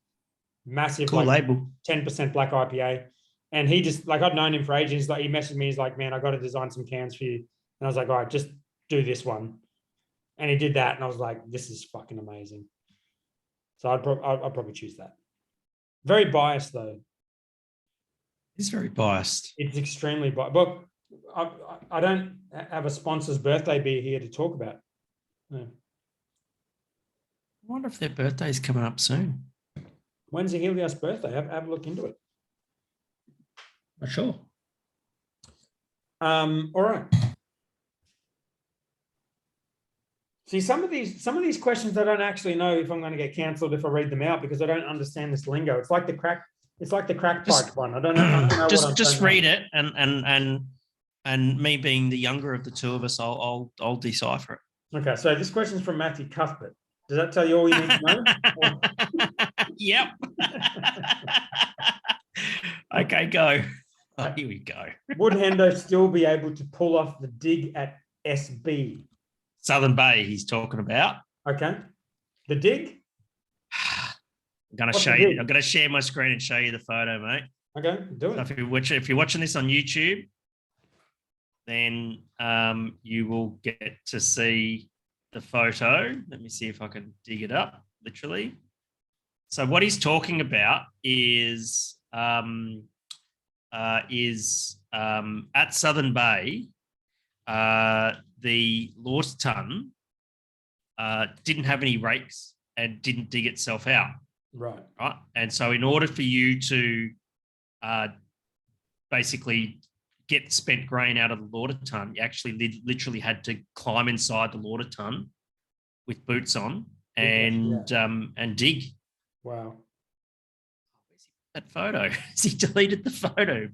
massive, cool label, 10% black IPA. And he just, like, I'd known him for ages. Like, he messaged me, he's like, man, I got to design some cans for you. And I was like, all right, just do this one. And he did that, and I was like, this is fucking amazing. So I'd probably choose that. Very biased though. It's very biased. It's extremely biased. But I don't have a sponsor's birthday beer here to talk about. No. I wonder if their birthday's coming up soon. When's the Helios birthday? Have a look into it. Not sure. All right. See, some of these questions I don't actually know if I'm going to get cancelled if I read them out because I don't understand this lingo. It's like the crack pipe one. I don't know. Just read it, and me being the younger of the two of us, I'll decipher it. Okay, so this question is from Matthew Cuthbert. Does that tell you all you need to know? Yep. Okay, go. Oh, here we go. Would Hendo still be able to pull off the dig at SB? Southern Bay, he's talking about. Okay. The dig? I'm going to show you. I'm going to share my screen and show you the photo, mate. Okay, do it. So if you're watching this on YouTube, then you will get to see the photo. Let me see if I can dig it up, literally. So what he's talking about is at Southern Bay, the Lauderton didn't have any rakes and didn't dig itself out. Right. Right. And so in order for you to basically get spent grain out of the Lauderton, you actually literally had to climb inside the Lauderton with boots on and dig. Wow. That photo. He deleted the photo.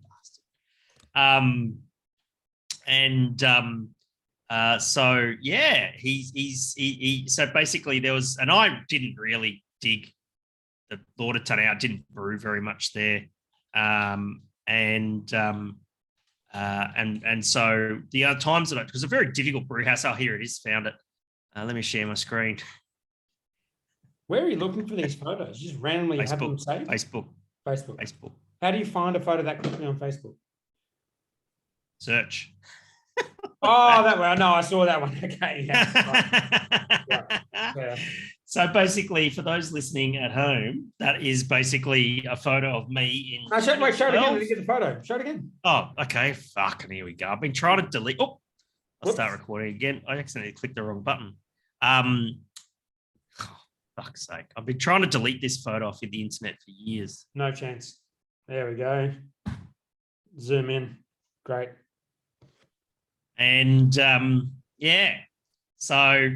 So yeah, he so basically there was, and I didn't really dig the Lauderton out, didn't brew very much there. And so the other times that because it's a very difficult brew house. Oh, here it is, found it. Let me share my screen. Where are you looking for these photos? You just randomly have them saved? Facebook. How do you find a photo that quickly on Facebook? Search. Oh, that one. No, I saw that one. Okay, yeah. Right. Yeah. So basically, for those listening at home, that is basically a photo of me in. Show it again. Let me get the photo. Show it again. Oh, okay. Fucking here we go. I've been trying to delete. Oh, I'll start recording again. I accidentally clicked the wrong button. Fuck's sake. I've been trying to delete this photo off of the internet for years. No chance. There we go. Zoom in. Great. And yeah. So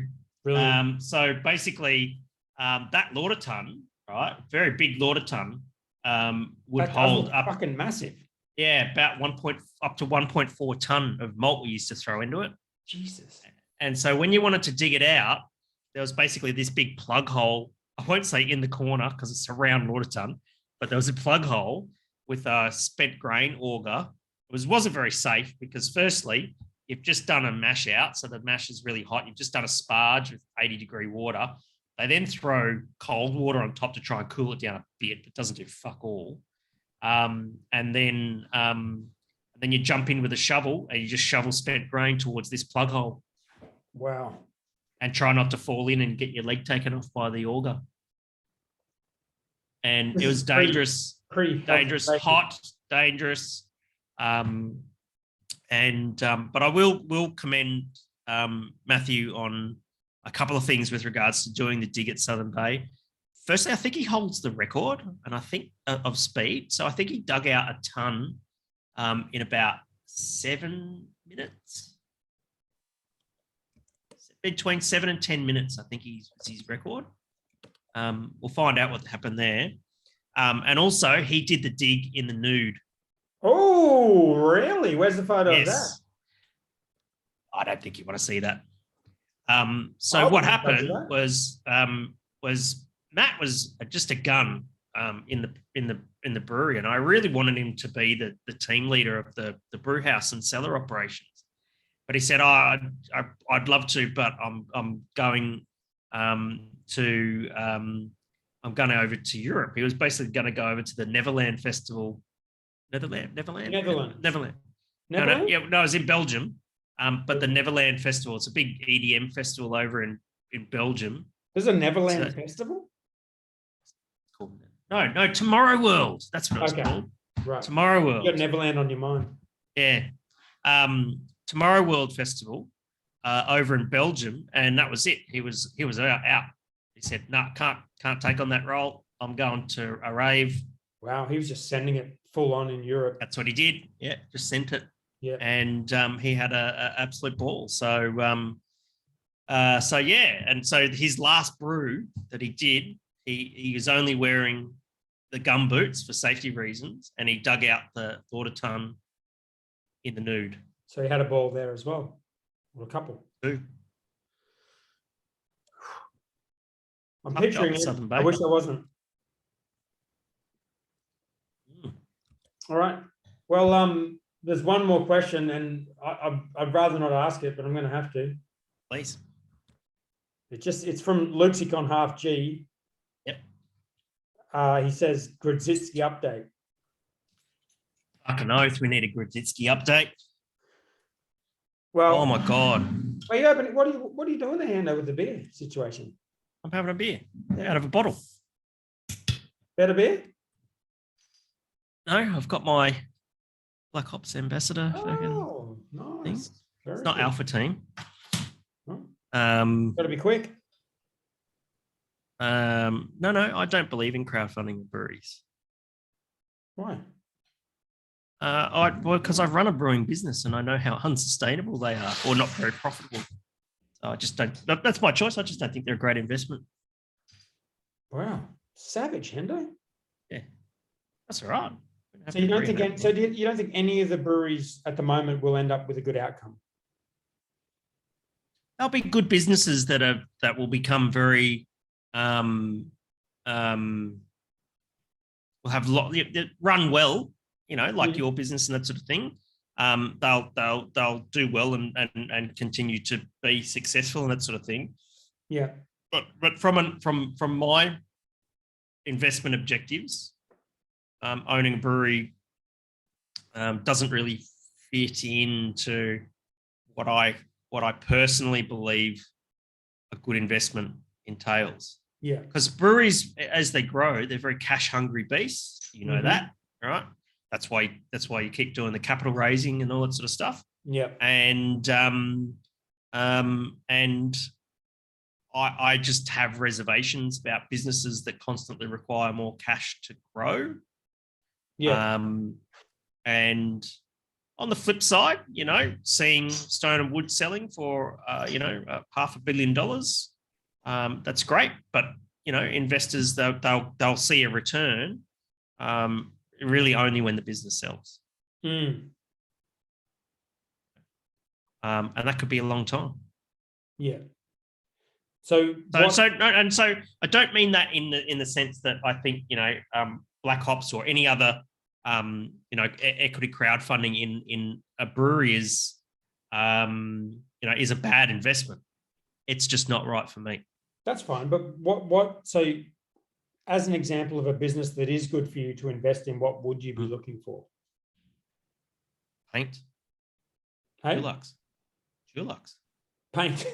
Brilliant. basically that Lauderton, right? Very big Lauderton would hold up fucking massive. Yeah, about up to 1.4 ton of malt we used to throw into it. Jesus. And so when you wanted to dig it out, there was basically this big plug hole. I won't say in the corner because it's around Lauderton, but there was a plug hole with a spent grain auger. It wasn't very safe because firstly, you've just done a mash out. So the mash is really hot. You've just done a sparge with 80-degree water. They then throw cold water on top to try and cool it down a bit. It doesn't do fuck all. And then you jump in with a shovel and you just shovel spent grain towards this plug hole. Wow. And try not to fall in and get your leg taken off by the auger. And it was dangerous, dangerous, hot, dangerous. But I will commend Matthew on a couple of things with regards to doing the dig at Southern Bay. Firstly, I think he holds the record, and I think of speed. So I think he dug out a ton in about 7 minutes. Between 7 and 10 minutes, I think is his record. We'll find out what happened there. And also, he did the dig in the nude. Oh, really? Where's the photo of that? I don't think you want to see that. So what happened was Matt was just a gun in the brewery, and I really wanted him to be the team leader of the brew house and cellar operations. But he said, I'd love to, but I'm going over to Europe. He was basically going to go over to the Neverland Festival. Neverland. No, it was in Belgium. But the Neverland Festival, it's a big EDM festival over in Belgium. There's a Neverland Festival? Cool. No, Tomorrow World. That's what it's called. Right. Tomorrow World. You got Neverland on your mind. Yeah. Tomorrow World Festival over in Belgium, and that was it. He was out. He said, "No, can't take on that role. I'm going to a rave." Wow, he was just sending it full on in Europe. That's what he did. Yeah, just sent it. Yeah, and he had a absolute ball. So yeah, and so his last brew that he did, he was only wearing the gum boots for safety reasons, and he dug out the Lauderton in the nude. So he had a ball there as well, or a couple. Two. I'm picturing it. I wish I wasn't. All right. Well, there's one more question, and I'd rather not ask it, but I'm going to have to. Please. It's from Lexicon Half G. Yep. He says Grudzitsky update. Fucking oath, we need a Grudzitsky update. Well, oh my god. Are you opening? What are you doing there, Hando, with the beer situation? I'm having a beer out of a bottle. Better beer? No, I've got my Black Ops Ambassador fucking Oh, thing. nice. Very It's not good. Alpha Team. Oh, Um, got to be quick. no, I don't believe in crowdfunding breweries. Why? Because I've run a brewing business and I know how unsustainable they are, or not very profitable. So I just don't. That's my choice. I just don't think they're a great investment. Wow. Savage, Hendo. Yeah, that's all right. So you don't think you don't think any of the breweries at the moment will end up with a good outcome? There'll be good businesses that will become very will have run well, like your business and that sort of thing. They'll do well and continue to be successful and that sort of thing. Yeah. But from my investment objectives, owning a brewery doesn't really fit into what I personally believe a good investment entails. Yeah. Because breweries, as they grow, they're very cash hungry beasts. You know that, right? That's why you keep doing the capital raising and all that sort of stuff. Yeah. And I just have reservations about businesses that constantly require more cash to grow. Yeah. And on the flip side, seeing Stone and Wood selling for $500 million, that's great. But investors they'll see a return really only when the business sells. And that could be a long time. Yeah. So I don't mean that in the sense that I think Black Ops or any other equity crowdfunding in a brewery is a bad investment. It's just not right for me. That's fine. But what so as an example of a business that is good for you to invest in, what would you be looking for? Paint. Hey? Dulux. Paint.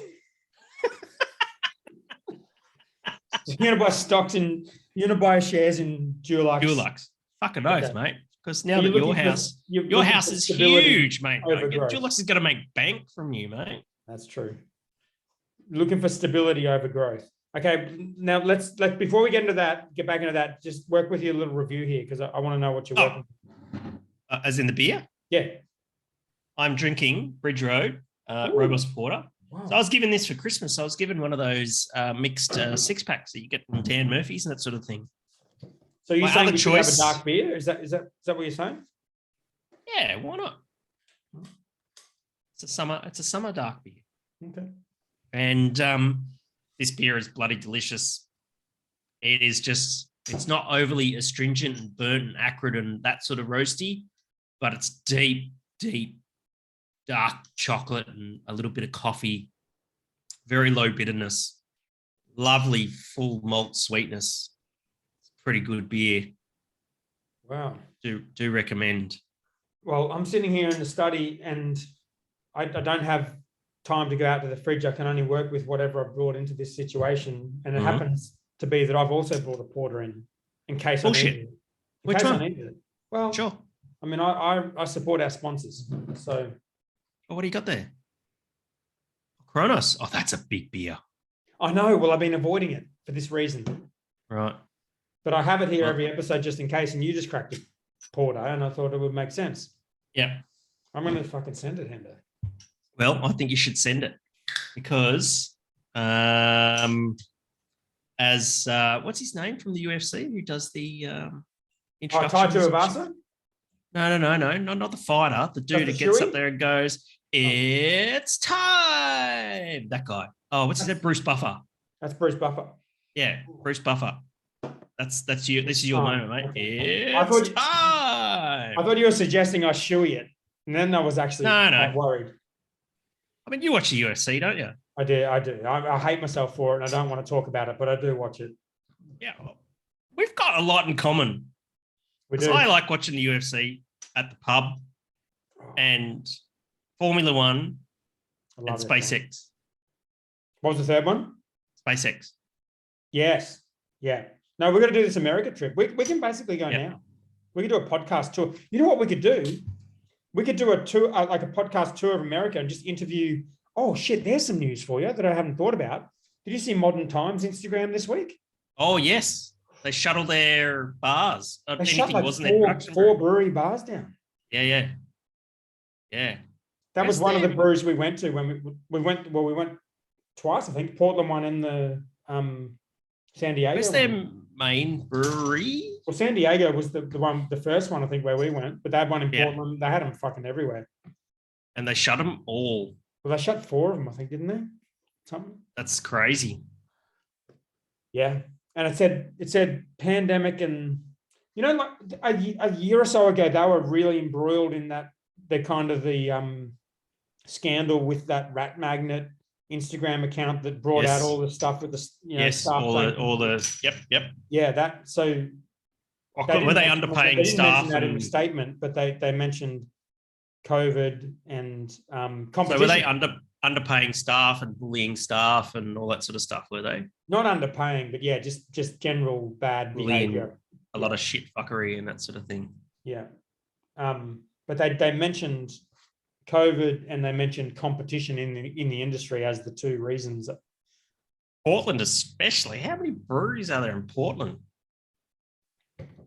You're going to buy stocks you're going to buy shares in Dulux. Fucking oath, mate. Because now so that your house is huge, mate. Dulux is going to make bank from you, mate. That's true. Looking for stability over growth. Okay, now let's before we get back into that, just work with you a little review here because I want to know what you're working. As in the beer? Yeah. I'm drinking Bridge Road Robust Porter. Wow. So I was given this for Christmas. I was given one of those mixed six packs that you get from Dan Murphy's and that sort of thing. So you're saying you should have a dark beer? Is that what you're saying? Yeah, why not? It's a summer dark beer. Okay. And this beer is bloody delicious. It's not overly astringent and burnt and acrid and that sort of roasty, but it's deep, dark chocolate and a little bit of coffee, very low bitterness, lovely full malt sweetness. It's pretty good beer. Wow. Do recommend. Well, I'm sitting here in the study and I don't have time to go out to the fridge. I can only work with whatever I've brought into this situation. And it happens to be that I've also brought a porter in case I need it. Which one? I need it. Well, sure. I mean, I support our sponsors. So what do you got there? Kronos. Oh, that's a big beer. I know. Well, I've been avoiding it for this reason. Right. But I have it here every episode just in case, and you just cracked a porter, and I thought it would make sense. Yeah. I'm going to fucking send it, Hendo. Well, I think you should send it because as what's his name from the UFC who does the introductions? Tai Tuivasa? No, not the fighter. The dude who gets up there and goes, "It's time." That guy. Oh, what's his name? Bruce Buffer. That's Bruce Buffer. Yeah, Bruce Buffer. That's you. This is your moment, mate. Okay. It's time. I thought you were suggesting I shoey it, and then I was actually worried. I mean, you watch the UFC, don't you? I do. I hate myself for it, and I don't want to talk about it, but I do watch it. Yeah, we've got a lot in common. I like watching the UFC at the pub and Formula One and SpaceX. What was the third one? SpaceX. Yes. Yeah. No, we're going to do this America trip. We can basically go now. We could do a podcast tour. You know what we could do? We could do a tour, like a podcast tour of America, and just interview. Oh shit! There's some news for you that I haven't thought about. Did you see Modern Times Instagram this week? Oh yes, they shuttle their bars. They shut like four brewery bars down. Yeah. That was one of the breweries we went to when we went. Well, we went twice, I think. Portland one and the San Diego. Where's their main brewery? Well, San Diego was the first one, I think, where we went. But they had one in Portland. They had them fucking everywhere. And they shut them all. Well, they shut 4 of them, I think, didn't they? Something. That's crazy. Yeah, and it said pandemic, and like a year or so ago, they were really embroiled in that the scandal with that rat magnet Instagram account that brought out all the stuff with the staff. Yep. Yeah, that so. Were they underpaying staff? That in the statement, but they mentioned COVID and competition. So were they underpaying staff and bullying staff and all that sort of stuff? Were they not underpaying, but yeah, just general bad behavior, a lot of shit fuckery and that sort of thing. Yeah, but they mentioned COVID and they mentioned competition in the industry as the 2 reasons. Portland, especially. How many breweries are there in Portland?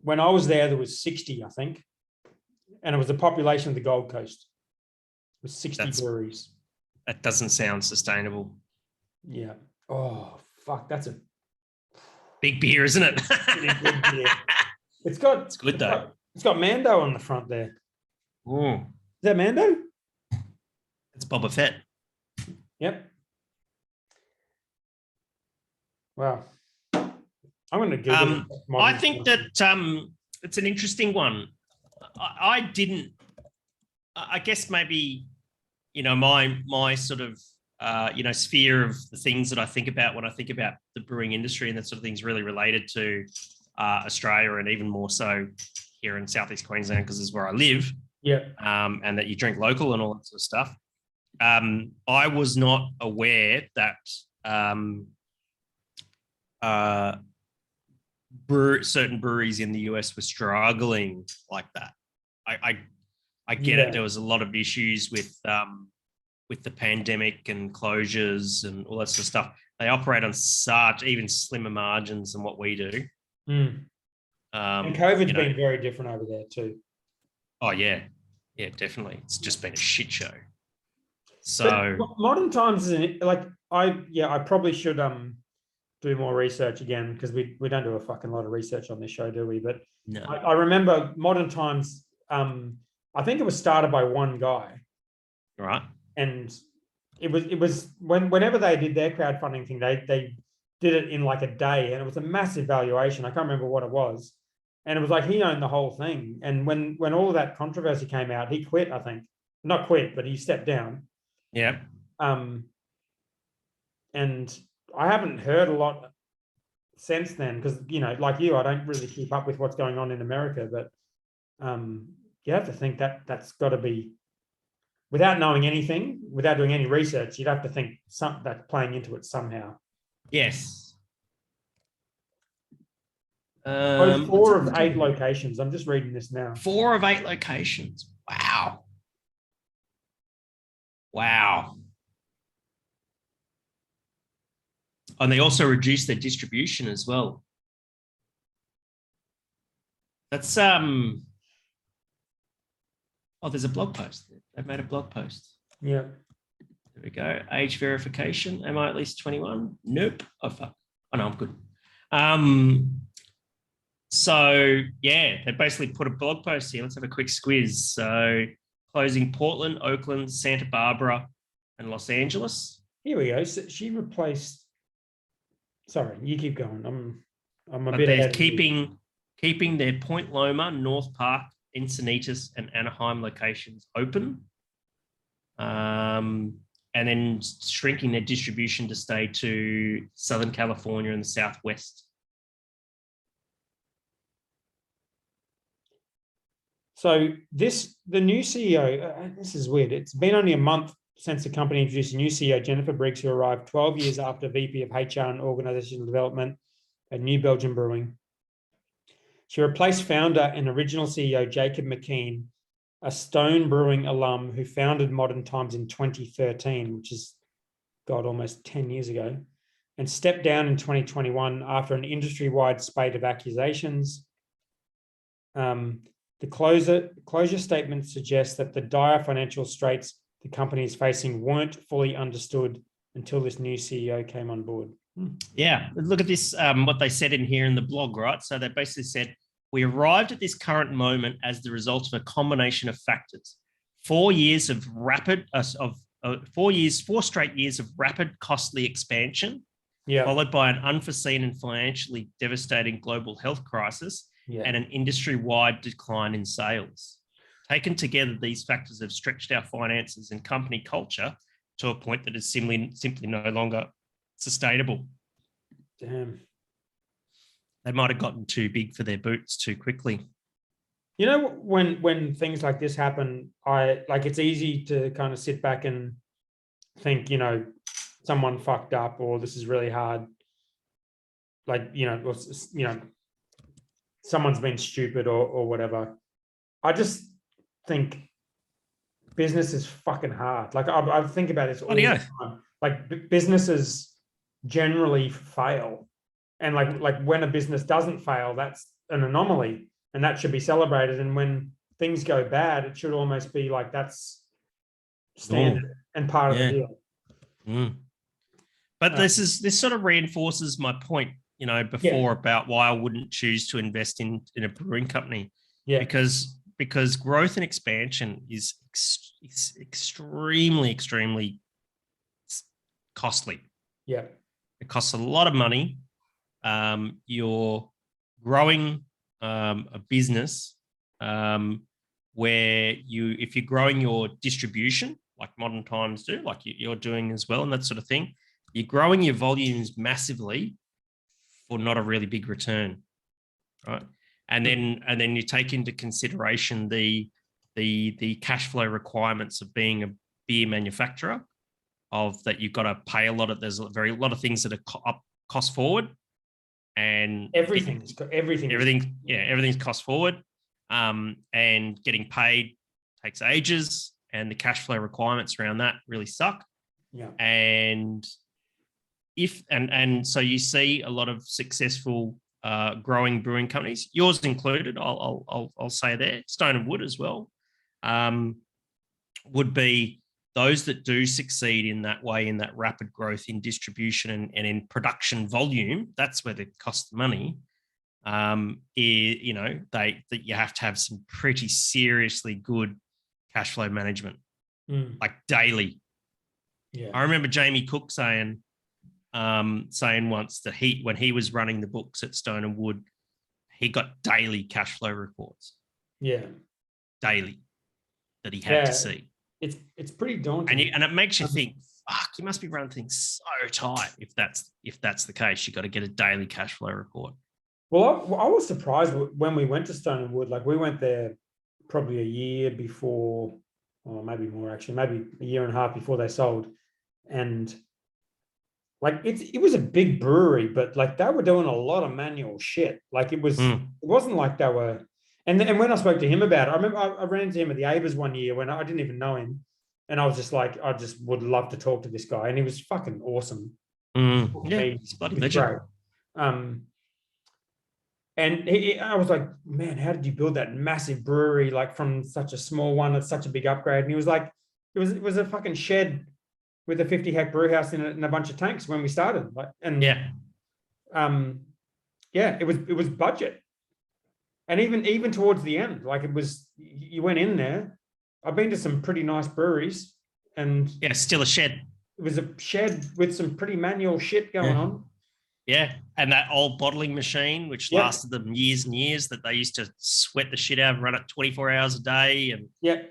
When I was there was 60, I think, and it was the population of the Gold Coast. It was 60 breweries. That doesn't sound sustainable. Yeah. Oh fuck, that's a big beer, isn't it? Big beer. It's good though. It's got Mando on the front there. Oh, is that Mando? It's Boba Fett. Yep. Wow. I'm going to Google it. I think that it's an interesting one. I guess maybe, my sort of, sphere of the things that I think about when I think about the brewing industry and that sort of thing's really related to Australia, and even more so here in Southeast Queensland, because this is where I live. Yeah. And that you drink local and all that sort of stuff. I was not aware that certain breweries in the US were struggling like that. I get it. There was a lot of issues with the pandemic and closures and all that sort of stuff. They operate on such even slimmer margins than what we do. And COVID's been very different over there too. Oh yeah, definitely. It's just been a shit show. So but Modern Times is I probably should do more research again, because we don't do a fucking lot of research on this show, do we? But no. I remember Modern Times. I think it was started by one guy, right? And it was whenever they did their crowdfunding thing, they did it in like a day, and it was a massive valuation. I can't remember what it was, and it was like he owned the whole thing. And when all of that controversy came out, he quit. I think not quit, but he stepped down. Yeah. And I haven't heard a lot since then, because like you, I don't really keep up with what's going on in America. But you have to think that that's got to be, without knowing anything, without doing any research, you'd have to think that's playing into it somehow. Yes. 4 of 8 locations. I'm just reading this now. 4 of 8 locations. Wow. And they also reduced their distribution as well. That's oh, there's a blog post. They've made a blog post. Yeah. There we go. Age verification. Am I at least 21? Nope. Oh fuck. Oh no, I'm good. So yeah, they basically put a blog post here. Let's have a quick squiz. So closing Portland, Oakland, Santa Barbara, and Los Angeles. Here we go. So she replaced. Sorry, you keep going. I'm a bit. They're keeping their Point Loma, North Park, Encinitas, and Anaheim locations open, and then shrinking their distribution to stay to Southern California and the Southwest. So the new CEO, this is weird. It's been only a month since the company introduced a new CEO, Jennifer Briggs, who arrived 12 years after VP of HR and Organizational Development at New Belgium Brewing. She replaced founder and original CEO Jacob McKean, a Stone Brewing alum who founded Modern Times in 2013, which is, God, almost 10 years ago, and stepped down in 2021 after an industry-wide spate of accusations. The closure statement suggests that the dire financial straits the company is facing weren't fully understood until this new CEO came on board. Yeah, look at this, what they said in here in the blog, right? So they basically said, we arrived at this current moment as the result of a combination of factors. 4 years of rapid, 4 straight years of rapid, costly expansion, followed by an unforeseen and financially devastating global health crisis and an industry-wide decline in sales. Taken together, these factors have stretched our finances and company culture to a point that is simply no longer sustainable. Damn. They might have gotten too big for their boots too quickly. You know, when things like this happen, it's easy to kind of sit back and think, you know, someone fucked up or this is really hard. Someone's been stupid or whatever. I just think business is fucking hard. Like I think about this all the time. Like businesses generally fail. And like when a business doesn't fail, that's an anomaly and that should be celebrated. And when things go bad, it should almost be like that's standard and part of the deal. But this sort of reinforces my point, you know, before about why I wouldn't choose to invest in a brewing company. Yeah. Because growth and expansion is extremely costly. Yeah. It costs a lot of money. You're growing a business where if you're growing your distribution, like Modern Times do, like you're doing as well, and that sort of thing, you're growing your volumes massively for not a really big return, right? And then you take into consideration the cash flow requirements of being a beer manufacturer, of that you've got to pay a lot of, there's a lot of things that are cost forward, and everything's cost forward, and getting paid takes ages, and the cash flow requirements around that really suck. Yeah. And so you see a lot of successful growing brewing companies, yours included. I'll say there, Stone and Wood as well, would be those that do succeed in that way, in that rapid growth in distribution and in production volume. That's where the cost of money. That you have to have some pretty seriously good cash flow management, like daily. Yeah, I remember Jamie Cook saying once that when he was running the books at Stone and Wood, he got daily cash flow reports. Yeah, daily, that he had to see. It's pretty daunting, and it makes you think, fuck, you must be running things so tight if that's the case. You got to get a daily cash flow report. Well, I was surprised when we went to Stone and Wood. Like we went there probably a year before, or maybe more actually, maybe a year and a half before they sold, and like it was a big brewery, but like they were doing a lot of manual shit. Like it wasn't like they were. And when I spoke to him about it, I remember I ran into him at the Avers one year when I didn't even know him, and I was just like, I just would love to talk to this guy, and he was fucking awesome. Yeah, he's bloody legend. Great. And I was like, man, how did you build that massive brewery like from such a small one? It's such a big upgrade. And he was like, it was a fucking shed with a 50-hectare brew house in it and a bunch of tanks when we started. It was budget. And even towards the end, like it was, you went in there. I've been to some pretty nice breweries, and still a shed. It was a shed with some pretty manual shit going on. Yeah, and that old bottling machine, which lasted them years and years, that they used to sweat the shit out and run it 24 hours a day, and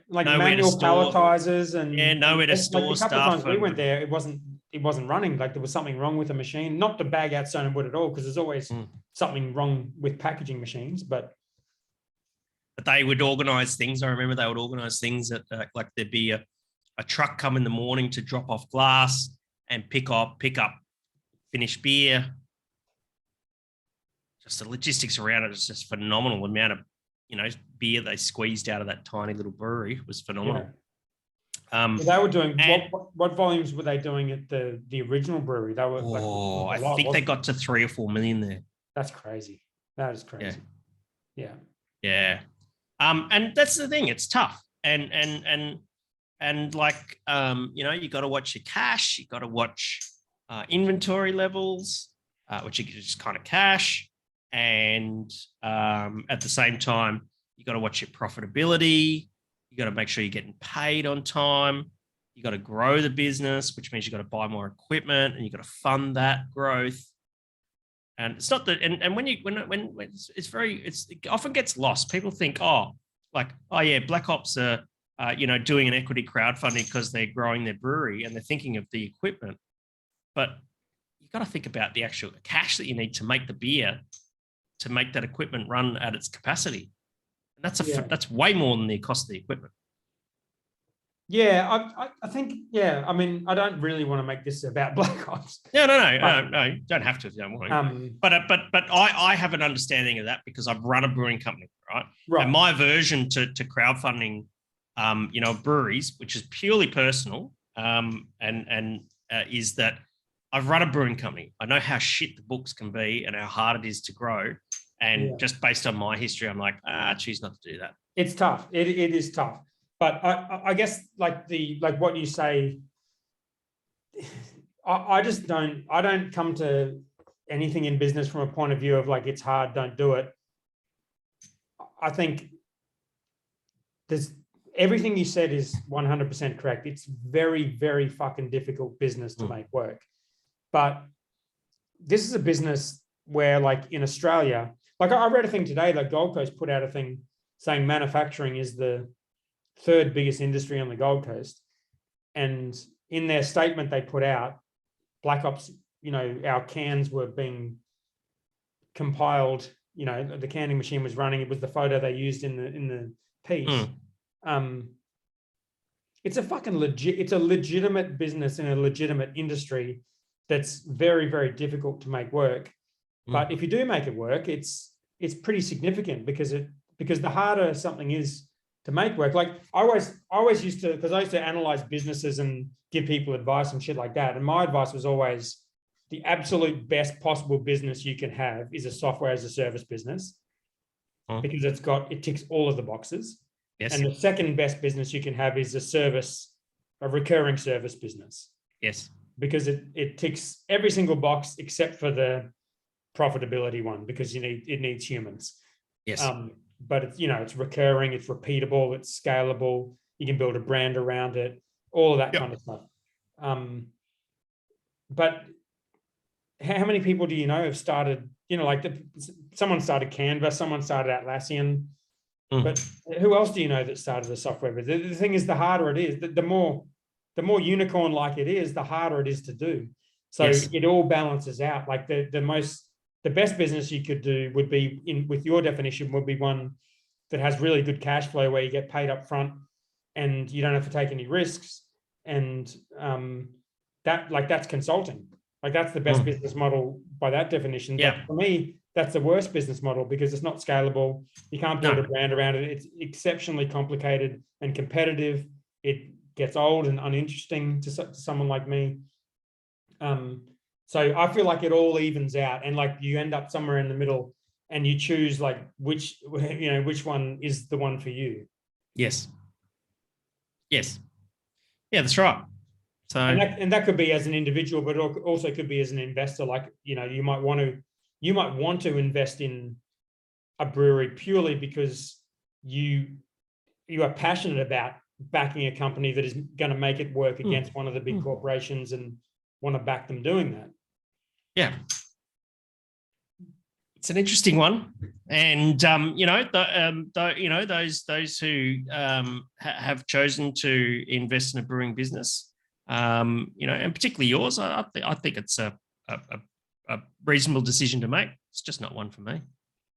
like manual palletizers and nowhere to store stuff. A couple of times we went there, it wasn't running. Like there was something wrong with the machine. Not to bag out Stone and Wood at all, because there's always something wrong with packaging machines, but they would organize things. I remember they would organize things that like there'd be a truck come in the morning to drop off glass and pick up finished beer. just the logistics around it is just phenomenal. The amount of, beer they squeezed out of that tiny little brewery was phenomenal. So they were doing and- what volumes were they doing at the original brewery? They were I think they got to 3 or 4 million there. That's crazy. That is crazy. Yeah. And that's the thing. It's tough. And like, you got to watch your cash. You got to watch inventory levels, which you just kind of cash. And at the same time, you got to watch your profitability. You got to make sure you're getting paid on time. You got to grow the business, which means you got to buy more equipment, and you got to fund that growth. And it's not that, and when it often gets lost. People think, Black Ops are, doing an equity crowdfunding because they're growing their brewery and they're thinking of the equipment. But you got to think about the actual cash that you need to make the beer, to make that equipment run at its capacity. And that's way more than the cost of the equipment. Yeah, I think, I mean, I don't really want to make this about Black Ops. No, you don't have to if you don't want to. But I have an understanding of that because I've run a brewing company, right? And my aversion to crowdfunding, breweries, which is purely personal, is that I've run a brewing company. I know how shit the books can be and how hard it is to grow. And just based on my history, I'm like, I choose not to do that. It's tough. It is tough. But I guess like what you say, I don't come to anything in business from a point of view of like, it's hard, don't do it. I think everything you said is 100% correct. It's very, very fucking difficult business to make work. But this is a business where, like in Australia, like I read a thing today, like Gold Coast put out a thing saying manufacturing is the third biggest industry on the Gold Coast. And in their statement they put out, Black Ops, our cans were being compiled, the canning machine was running. It was the photo they used in the piece. It's a fucking it's a legitimate business in a legitimate industry that's very, very difficult to make work. But if you do make it work, it's pretty significant because the harder something is to make work. Like I always used to, because I used to analyze businesses and give people advice and shit like that. And my advice was always the absolute best possible business you can have is a software as a service business because it ticks all of the boxes. Yes. And the second best business you can have is a recurring service business. Yes. Because it ticks every single box except for the profitability one, because it needs humans. Yes. But it's recurring, it's repeatable, it's scalable. You can build a brand around it, all of that kind of stuff. But how many people do you know have started? Someone started Canva, someone started Atlassian, but who else do you know that started a software business? The thing is, the harder it is, the more unicorn-like it is, the harder it is to do. So it all balances out. Like the best business you could do would be, with your definition, would be one that has really good cash flow where you get paid up front and you don't have to take any risks. And that's consulting. Like that's the best business model by that definition. Yeah. But for me, that's the worst business model because it's not scalable. You can't build a brand around it. It's exceptionally complicated and competitive. It gets old and uninteresting to someone like me. So I feel like it all evens out, and like you end up somewhere in the middle, and you choose like which one is the one for you. Yes. Yes. Yeah, that's right. So and that could be as an individual, but also could be as an investor. Like you might want to invest in a brewery purely because you are passionate about backing a company that is going to make it work against one of the big corporations and want to back them doing that. Yeah, it's an interesting one, and those who have chosen to invest in a brewing business, and particularly yours, I think it's a reasonable decision to make. It's just not one for me.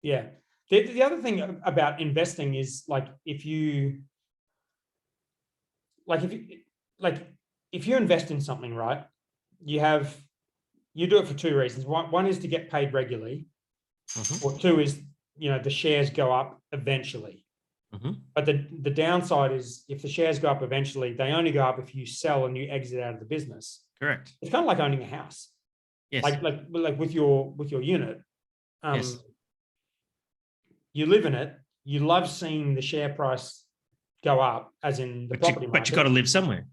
Yeah. The other thing about investing is if you invest in something, right, you do it for two reasons. One is to get paid regularly, Mhm. or two is, the shares go up eventually. Mhm. But the downside is if the shares go up eventually, they only go up if you sell and you exit out of the business. Correct. It's kind of like owning a house. Yes. Like with your unit. Yes. You live in it. You love seeing the share price go up, as in the property market. But you got to live somewhere.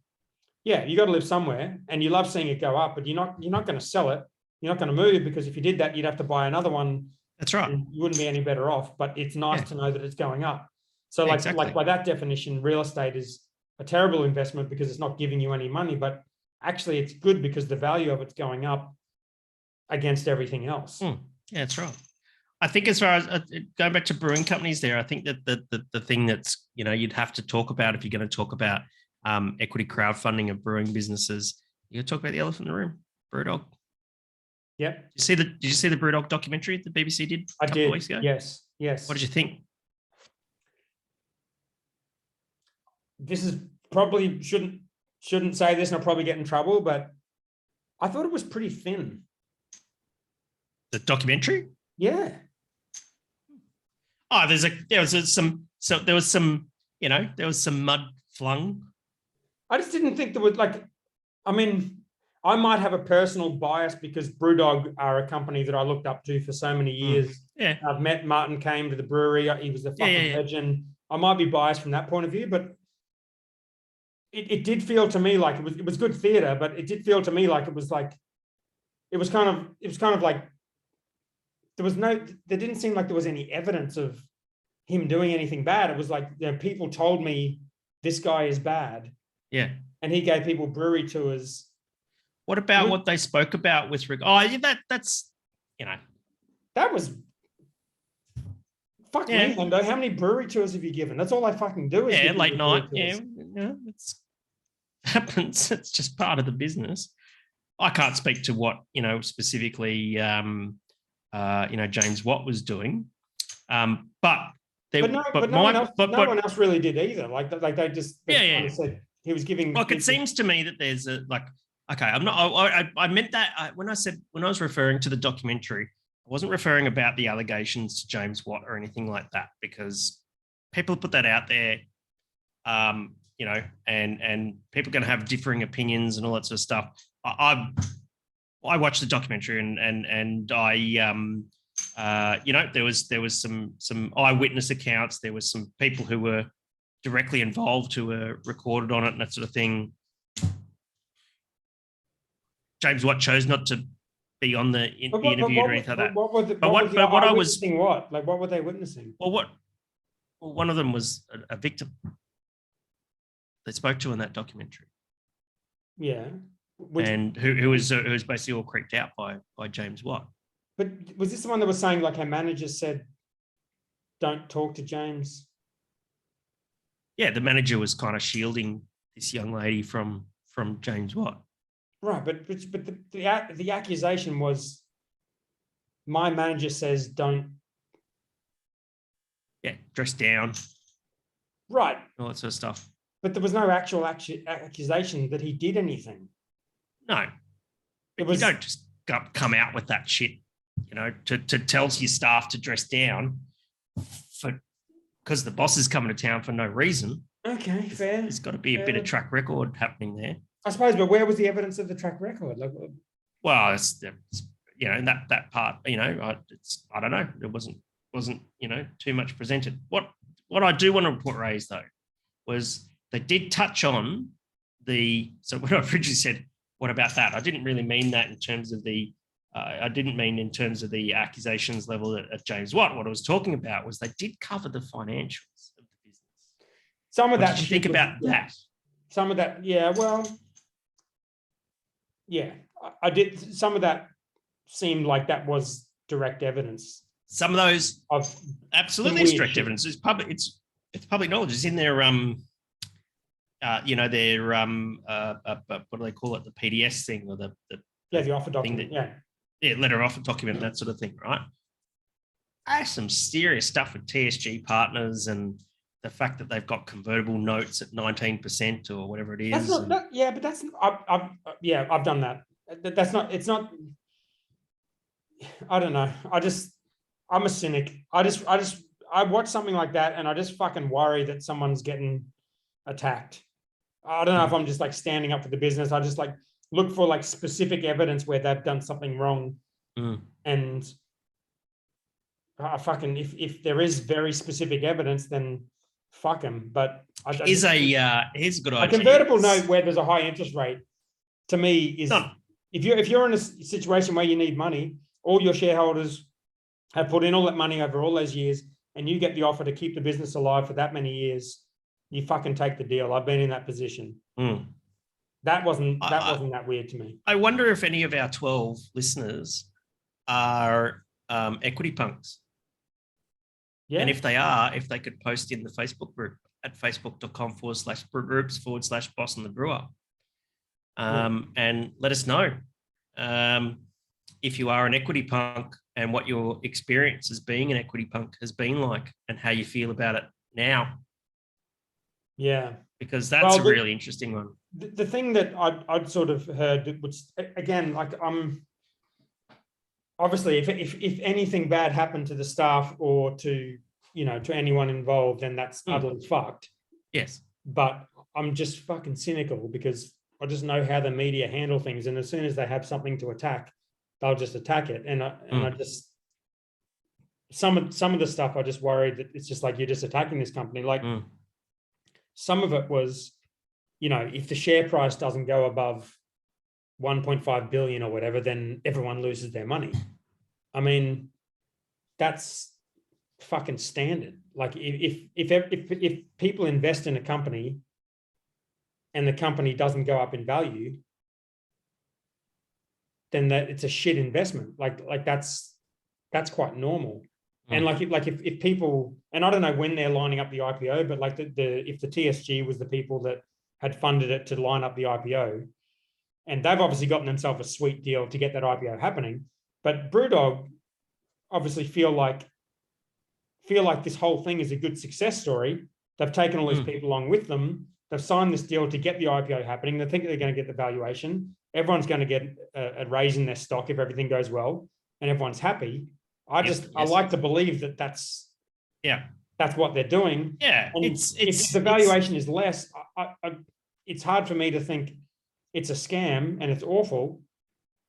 Yeah, you got to live somewhere, and you love seeing it go up. But you're not going to sell it. You're not going to move, because if you did that, you'd have to buy another one. That's right. And you wouldn't be any better off. But it's nice to know that it's going up. So, Exactly. by that definition, real estate is a terrible investment because it's not giving you any money. But actually, it's good because the value of it's going up against everything else. Yeah, that's right. I think as far as going back to brewing companies there, I think that the thing that's, you'd have to talk about if you're going to talk about equity crowdfunding of brewing businesses, you talk about the elephant in the room, Brewdog. Yep. Did you see the Brewdog documentary the BBC did a couple of weeks ago? Yes. What did you think? This is probably shouldn't say this, and I'll probably get in trouble, but I thought it was pretty thin. The documentary? Yeah. Oh, there was some mud flung. I just didn't think there was I might have a personal bias because Brewdog are a company that I looked up to for so many years. Yeah. I've met Martin, came to the brewery. He was a fucking legend. I might be biased from that point of view, but it did feel to me like it was good theater, but it did feel to me like it was kind of like there didn't seem like there was any evidence of him doing anything bad. It was like, people told me this guy is bad. Yeah. And he gave people brewery tours. What about what they spoke about with regard? Oh, yeah, that's. That was. Fuck me, Hondo. How many brewery tours have you given? That's all I fucking do. Is late night. Yeah, it's happens. It's just part of the business. I can't speak to what specifically James Watt was doing, but no one else really did either. Like they just said he was giving. Look, it seems to me that there's okay. I'm not. I meant that when I was referring to the documentary, I wasn't referring about the allegations to James Watt or anything like that, because people put that out there, and people are going to have differing opinions and all that sort of stuff. I watched the documentary and I there was some eyewitness accounts. There was some people who were directly involved who were recorded on it and that sort of thing. James Watt chose not to be on the interview or anything like that. What were they witnessing? Well, one of them was a victim they spoke to in that documentary. Yeah. And who was basically all creeped out by James Watt. But was this the one that was saying like her manager said, don't talk to James? Yeah, the manager was kind of shielding this young lady from James Watt. Right, but the accusation was, my manager says don't. Yeah, dress down. Right. All that sort of stuff. But there was no actual accusation that he did anything. No. You don't just come out with that shit, to tell your staff to dress down because the boss is coming to town for no reason. Okay, fair. There's got to be a bit of track record happening there. I suppose, but where was the evidence of the track record? Well, it's that part, I don't know. It wasn't too much presented. What I do want to raise though was they did touch on so when I originally said, what about that? I didn't really mean that in terms of the accusations level at James Watt. What I was talking about was they did cover the financials of the business. Some of what that. Did you think about that? Some of that, yeah. Well, yeah, I did. Some of that seemed like that was direct evidence. Some of those of absolutely direct evidence. It's public. It's public knowledge. It's in their what do they call it? The PDS thing or the offer document. Letter of offer document, that sort of thing, right? There's some serious stuff with TSG partners and the fact that they've got convertible notes at 19% or whatever it is. That's not, but that's I've done that. That's not. It's not. I don't know. I'm a cynic. I watch something like that and I just fucking worry that someone's getting attacked. I don't know if I'm just like standing up for the business. I just like look for like specific evidence where they've done something wrong. And I fucking, if there is very specific evidence, then fuck them. But here's a good idea. A convertible note where there's a high interest rate, to me, is if you're in a situation where you need money, all your shareholders have put in all that money over all those years, and you get the offer to keep the business alive for that many years, you fucking take the deal. I've been in that position. That wasn't that weird to me. I wonder if any of our 12 listeners are equity punks. Yeah. And if they are, if they could post in the Facebook group at facebook.com/groups/Boss and the Brewer. And let us know if you are an equity punk and what your experience as being an equity punk has been like and how you feel about it now. Yeah. Because that's a really interesting one. The thing that I'd sort of heard, which again, like obviously if anything bad happened to the staff or to anyone involved, then that's utterly fucked. Yes. But I'm just fucking cynical because I just know how the media handle things. And as soon as they have something to attack, they'll just attack it. And I just, some of the stuff, I just worried that it's just like, you're just attacking this company. Like some of it was, if the share price doesn't go above 1.5 billion or whatever, then everyone loses their money. I mean, that's fucking standard. Like if people invest in a company and the company doesn't go up in value, then that it's a shit investment. Like that's quite normal. And if people, and I don't know when they're lining up the IPO, but like if the TSG was the people that had funded it to line up the IPO, and they've obviously gotten themselves a sweet deal to get that IPO happening. But Brewdog obviously feel like this whole thing is a good success story. They've taken all these people along with them. They've signed this deal to get the IPO happening. They think they're going to get the valuation. Everyone's going to get a raise in their stock if everything goes well, and everyone's happy. I like to believe that that's what they're doing. Yeah, and if the valuation is less, it's hard for me to think it's a scam and it's awful.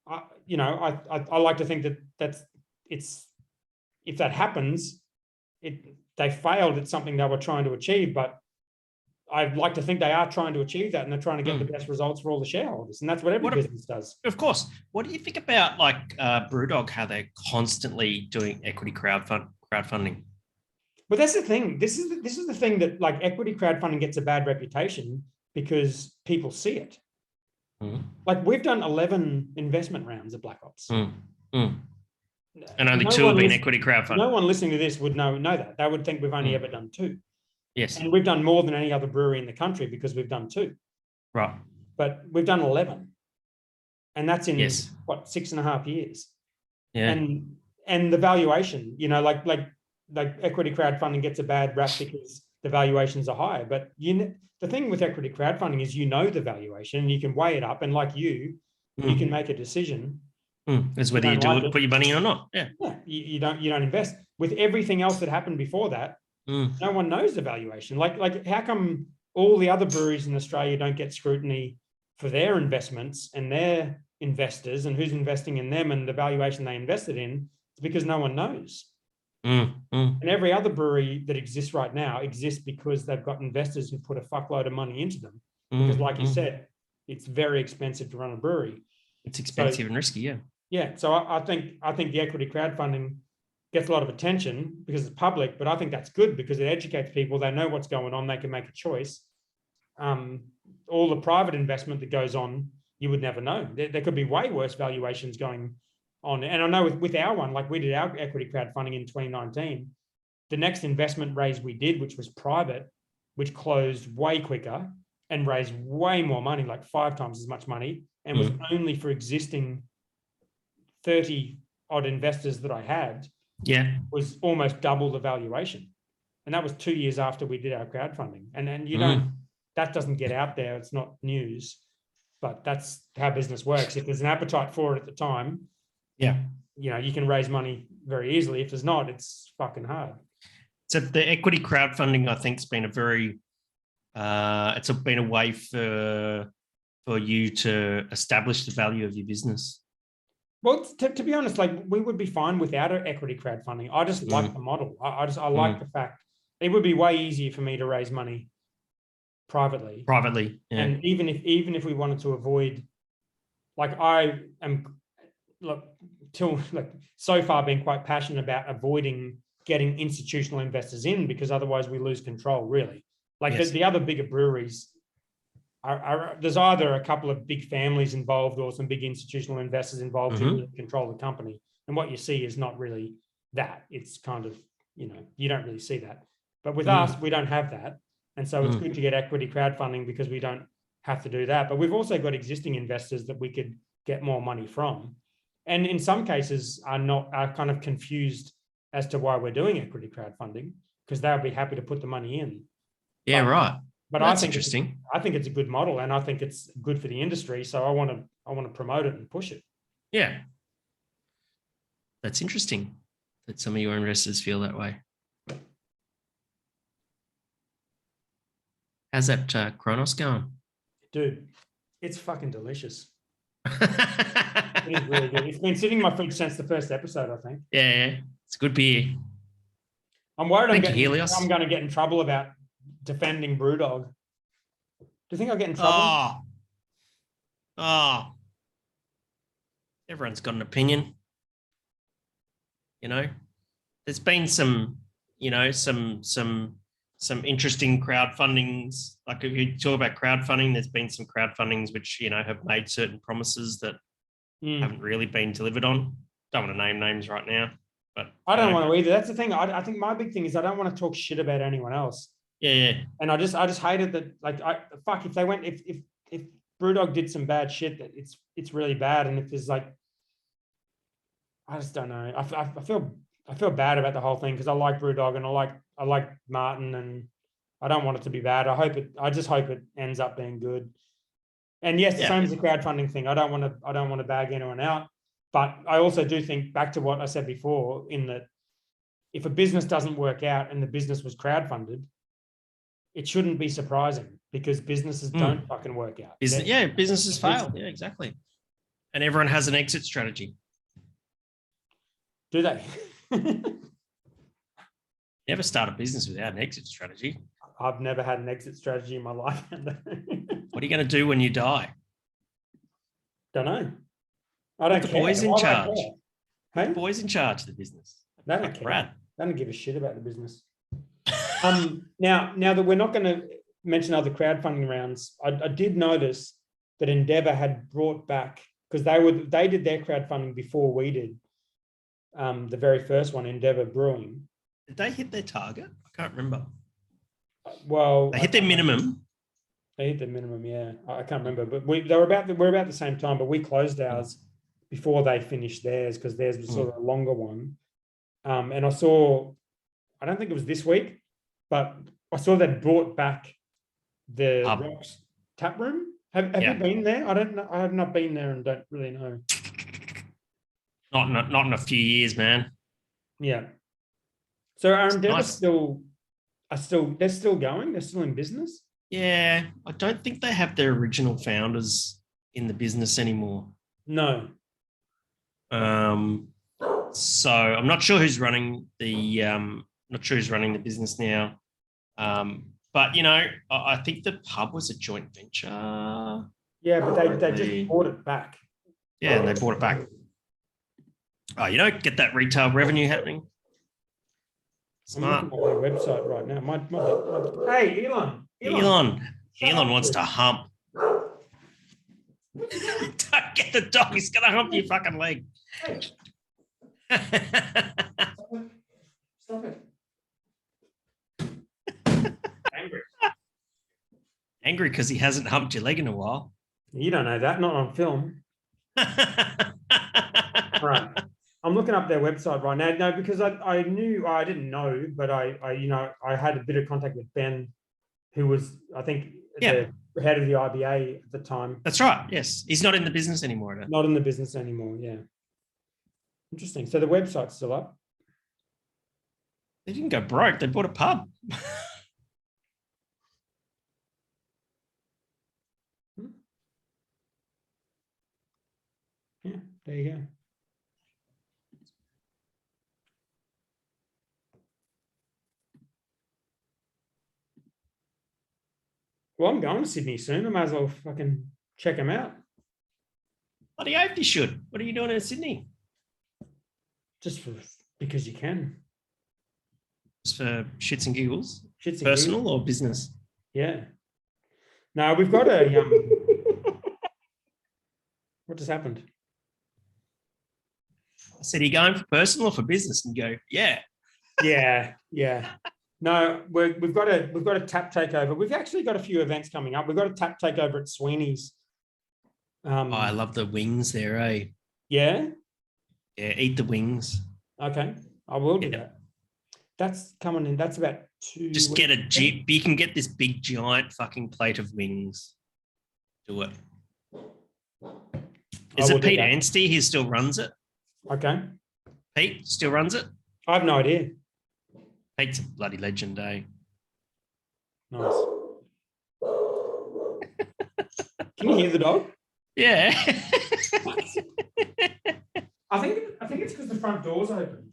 I like to think that if that happens, they failed at something they were trying to achieve, but I'd like to think they are trying to achieve that and they're trying to get the best results for all the shareholders. And that's what every business does. Of course. What do you think about like Brewdog, how they're constantly doing equity crowdfunding? But that's the thing. This is the thing that like equity crowdfunding gets a bad reputation because people see it. Like we've done 11 investment rounds of Black Ops. And only 2 have been equity crowdfunding. No one listening to this would know that. They would think we've only ever done 2. Yes. And we've done more than any other brewery in the country because we've done 2. Right. But we've done 11. And that's in 6.5 years. Yeah. And the valuation, like equity crowdfunding gets a bad rap because the valuations are higher. But the thing with equity crowdfunding is the valuation and you can weigh it up, and like you can make a decision. It's whether you do it, put your money in or not. Yeah. You don't invest. With everything else that happened before that, no one knows the valuation. Like how come all the other breweries in Australia don't get scrutiny for their investments and their investors and who's investing in them and the valuation they invested in? It's because no one knows. And every other brewery that exists right now exists because they've got investors who put a fuckload of money into them. Because like you said, it's very expensive to run a brewery. It's expensive and risky, yeah. Yeah, so I think the equity crowdfunding gets a lot of attention because it's public, but I think that's good because it educates people. They know what's going on. They can make a choice. All the private investment that goes on, you would never know. There could be way worse valuations going on. And I know with our one, like we did our equity crowdfunding in 2019, the next investment raise we did, which was private, which closed way quicker and raised way more money, like 5 times as much money, and was only for existing 30 odd investors that I had, was almost double the valuation. And that was 2 years after we did our crowdfunding. And that doesn't get out there. It's not news, but that's how business works. If there's an appetite for it at the time, Yeah. You can raise money very easily. If there's not, it's fucking hard. So the equity crowdfunding, I think, has been a very, it's been a way for you to establish the value of your business. Well, to be honest, like we would be fine without an equity crowdfunding. I just like the model. I like the fact it would be way easier for me to raise money privately. Yeah. And even if we wanted to avoid, like I am, look, so far been quite passionate about avoiding getting institutional investors in, because otherwise we lose control, really. Like the other bigger breweries there's either a couple of big families involved or some big institutional investors involved who really control the company. And what you see is not really that. It's kind of, you don't really see that. But with us, we don't have that. And so it's good to get equity crowdfunding because we don't have to do that. But we've also got existing investors that we could get more money from. And in some cases are kind of confused as to why we're doing equity crowdfunding, because they'll be happy to put the money in. Yeah, right. But that's I think interesting. I think it's a good model, and I think it's good for the industry. So I want to promote it and push it. Yeah, that's interesting that some of your investors feel that way. How's that Kronos going? Dude, it's fucking delicious. It is really good. It's been sitting in my fridge since the first episode, I think. Yeah, it's a good beer. I'm worried I'm going to get in trouble about defending Brewdog. Do you think I'll get in trouble? Everyone's got an opinion. There's been some interesting crowdfundings. Like if you talk about crowdfunding, there's been some crowdfundings which, have made certain promises that haven't really been delivered on. Don't want to name names right now, but I don't want to either. That's the thing. I think my big thing is I don't want to talk shit about anyone else. Yeah. And I just hated that. Like, if they went, if Brewdog did some bad shit, that it's really bad. And if there's like, I just don't know. I feel bad about the whole thing because I like Brewdog and I like Martin, and I don't want it to be bad. I just hope it ends up being good. And yes, the same as the crowdfunding thing. I don't want to bag anyone out, but I also do think back to what I said before, in that if a business doesn't work out and the business was crowdfunded, it shouldn't be surprising because businesses don't fucking work out. Businesses fail. Yeah, exactly. And everyone has an exit strategy. Do they? Never start a business without an exit strategy. I've never had an exit strategy in my life. What are you going to do when you die? Don't know. I don't care. The boys in charge. Hey? The boys in charge of the business. They don't care. They don't give a shit about the business. Now that we're not going to mention other crowdfunding rounds, I did notice that Endeavour had brought back, because they did their crowdfunding before we did. The very first one, Endeavour Brewing. Did they hit their target? I can't remember. Well, they hit their minimum. They hit their minimum, yeah. I can't remember, but we're about the same time, but we closed ours before they finished theirs because theirs was sort of a longer one. And I don't think it was this week, but I saw they brought back the Rocks tap room. Have you been there? I don't know. I have not been there and don't really know. Not in a few years, man. Yeah. So our Endeavour they're still going? They're still in business? Yeah. I don't think they have their original founders in the business anymore. No. So I'm not sure who's running the business now. But I think the pub was a joint venture. Yeah, but they just bought it back. Yeah, and they bought it back. Oh, get that retail revenue happening. Smart. I'm looking at their website right now. Hey, Elon. Elon wants to hump. Don't get the dog. He's going to hump your fucking leg. Hey. Stop it. Angry because he hasn't humped your leg in a while. You don't know that, not on film. Right. I'm looking up their website right now. No, because I didn't know, but I had a bit of contact with Ben, who was, I think, the head of the IBA at the time. That's right. Yes. He's not in the business anymore. Not in the business anymore, yeah. Interesting. So the website's still up. They didn't go broke. They bought a pub. Yeah, there you go. Well, I'm going to Sydney soon. I might as well fucking check them out. Bloody hope you should. What are you doing in Sydney? Because you can. Just for shits and giggles? Shits and Personal giggles. or business? Yeah. No, we've got a what just happened? I said, are you going for personal or for business? And you go, yeah. Yeah. No, we've got a tap takeover. We've actually got a few events coming up. We've got a tap takeover at Sweeney's. I love the wings there, eh? Yeah. Yeah, eat the wings. Okay, I will do that. That's coming in. That's about 2 Just weeks. get a jeep. You can get this big giant fucking plate of wings. Do it. Is it Pete Anstey who still runs it? Okay. Pete still runs it? I have no idea. Pete's a bloody legend, eh? Nice. Can you hear the dog? Yeah. I think it's because the front door's open.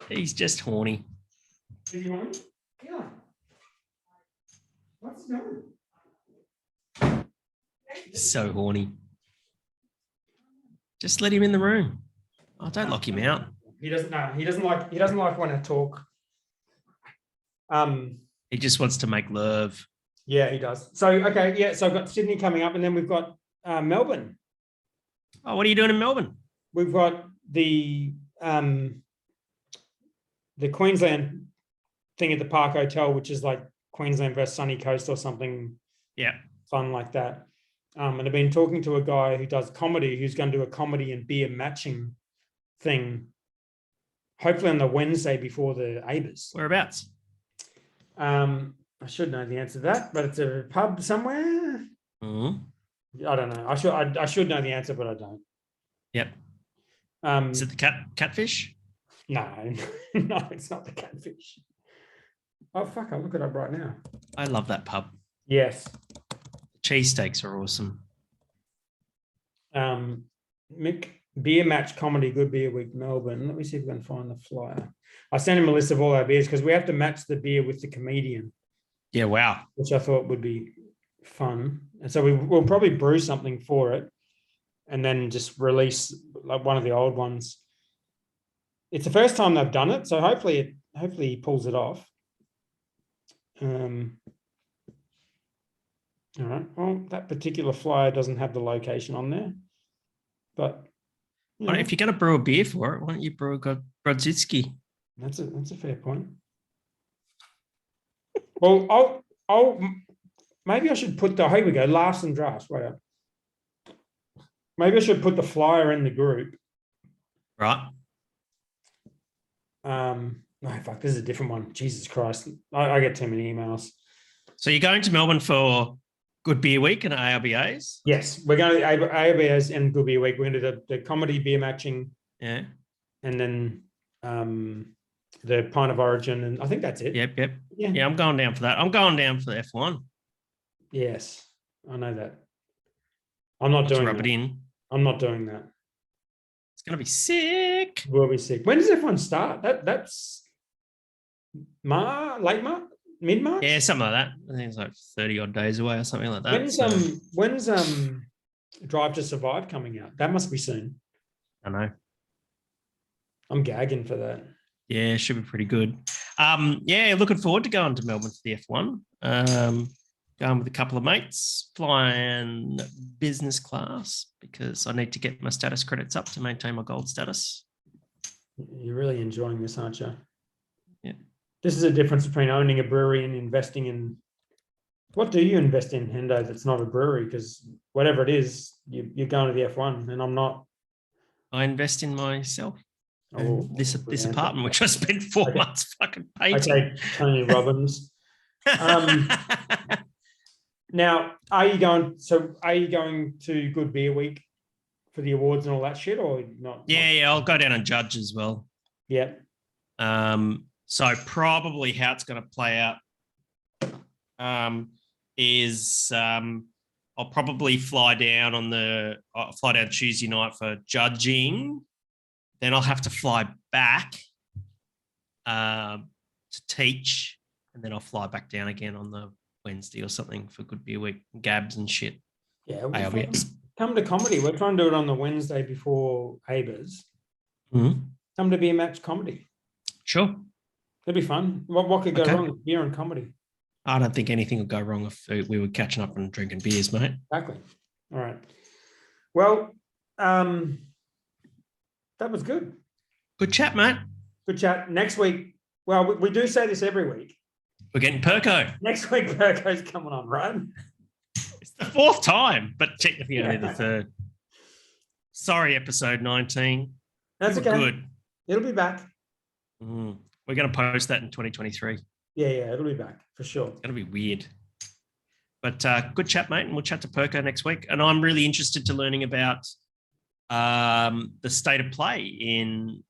He's just horny. Is he horny? Yeah. What's he doing? So horny. Just let him in the room. Oh, don't lock him out. He doesn't like when I talk. He just wants to make love. Yeah, he does. So okay, yeah. So I've got Sydney coming up, and then we've got Melbourne. Oh, what are you doing in Melbourne? We've got the Queensland thing at the Park Hotel, which is like Queensland versus Sunny Coast or something. Yeah. Fun like that. And I've been talking to a guy who does comedy, who's going to do a comedy and beer matching thing, hopefully on the Wednesday before the ABAs. Whereabouts? I should know the answer to that, but it's a pub somewhere. Mm-hmm. I don't know. I should know the answer, but I don't. Yep. Is it the catfish? No, no, it's not the catfish. Oh fuck! I'll look it up right now. I love that pub. Yes. Cheesesteaks are awesome. Mick, beer match comedy, good beer week, Melbourne. Let me see if we can find the flyer. I sent him a list of all our beers because we have to match the beer with the comedian. Yeah, wow. Which I thought would be fun. And so we'll probably brew something for it and then just release like one of the old ones. It's the first time they've done it, so hopefully he pulls it off. All right. Well, that particular flyer doesn't have the location on there, but if you're going to brew a beer for it, why don't you brew a Grodzitsky? That's a fair point. Well, I'll maybe I should put here we go, laughs and drafts. Wait up. Maybe I should put the flyer in the group. Right. No, fuck, this is a different one. Jesus Christ. I get too many emails. So you're going to Melbourne for Good Beer Week and ARBAs? Yes, we're going to ARBAs and Good Beer Week. We're going to do the comedy beer matching. Yeah. And then the Pint of Origin, and I think that's it. Yep. Yeah, I'm going down for that. I'm going down for the F1. Yes, I know that. I'm not doing rub that. it in. I'm not doing that. It's going to be sick. Will be sick. When does F1 start? That's late March, mid-March? Yeah, something like that. I think it's like 30 odd days away or something like that. When's Drive to Survive coming out? That must be soon. I know. I'm gagging for that. Yeah, it should be pretty good. Looking forward to going to Melbourne for the F1. Going with a couple of mates, flying business class because I need to get my status credits up to maintain my gold status. You're really enjoying this, aren't you? Yeah. This is a difference between owning a brewery and investing in. What do you invest in, Hendo, that's not a brewery? Because whatever it is, you're going to the F1 and I'm not. I invest in myself. Oh, this apartment, which I spent 4 months fucking painting. Okay, Tony Robbins. Now, are you going to Good Beer Week for the awards and all that shit, or not? Yeah, I'll go down and judge as well. Yeah. So probably how it's going to play out is I'll probably fly down Tuesday night for judging. Then I'll have to fly back to teach, and then I'll fly back down again on the Wednesday or something for Good Beer Week, Gabs and shit. Yeah, come to comedy. We're trying to do it on the Wednesday before ABAs. Mm-hmm. Come to Beer Match Comedy. Sure. It'd be fun. What could go wrong with beer and comedy? I don't think anything would go wrong if we were catching up and drinking beers, mate. Exactly. All right. Well, that was good. Good chat, mate. Good chat. Next week, well, we do say this every week. We're getting Perko. Next week, Perko's coming on, right? It's the fourth time, but technically only the third. Sorry, episode 19. That's okay. Good. It'll be back. We're going to post that in 2023. Yeah, it'll be back for sure. It's going to be weird. But good chat, mate, and we'll chat to Perko next week. And I'm really interested to learning about the state of play in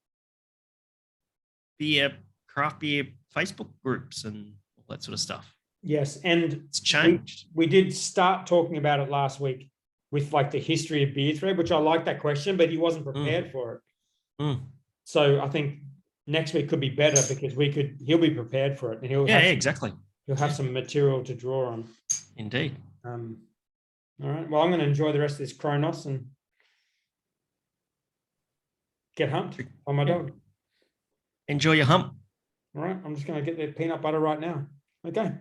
craft beer Facebook groups and all that sort of stuff. Yes, and it's changed. We did start talking about it last week with like the history of beer thread, which I like that question, but he wasn't prepared for it. So I think next week could be better because he'll be prepared for it, and exactly. He'll have some material to draw on. Indeed. All right. Well, I'm going to enjoy the rest of this Kronos and get humped by my dog. Enjoy your hump. All right. I'm just going to get the peanut butter right now. Okay.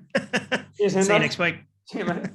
See you next week. See you, mate.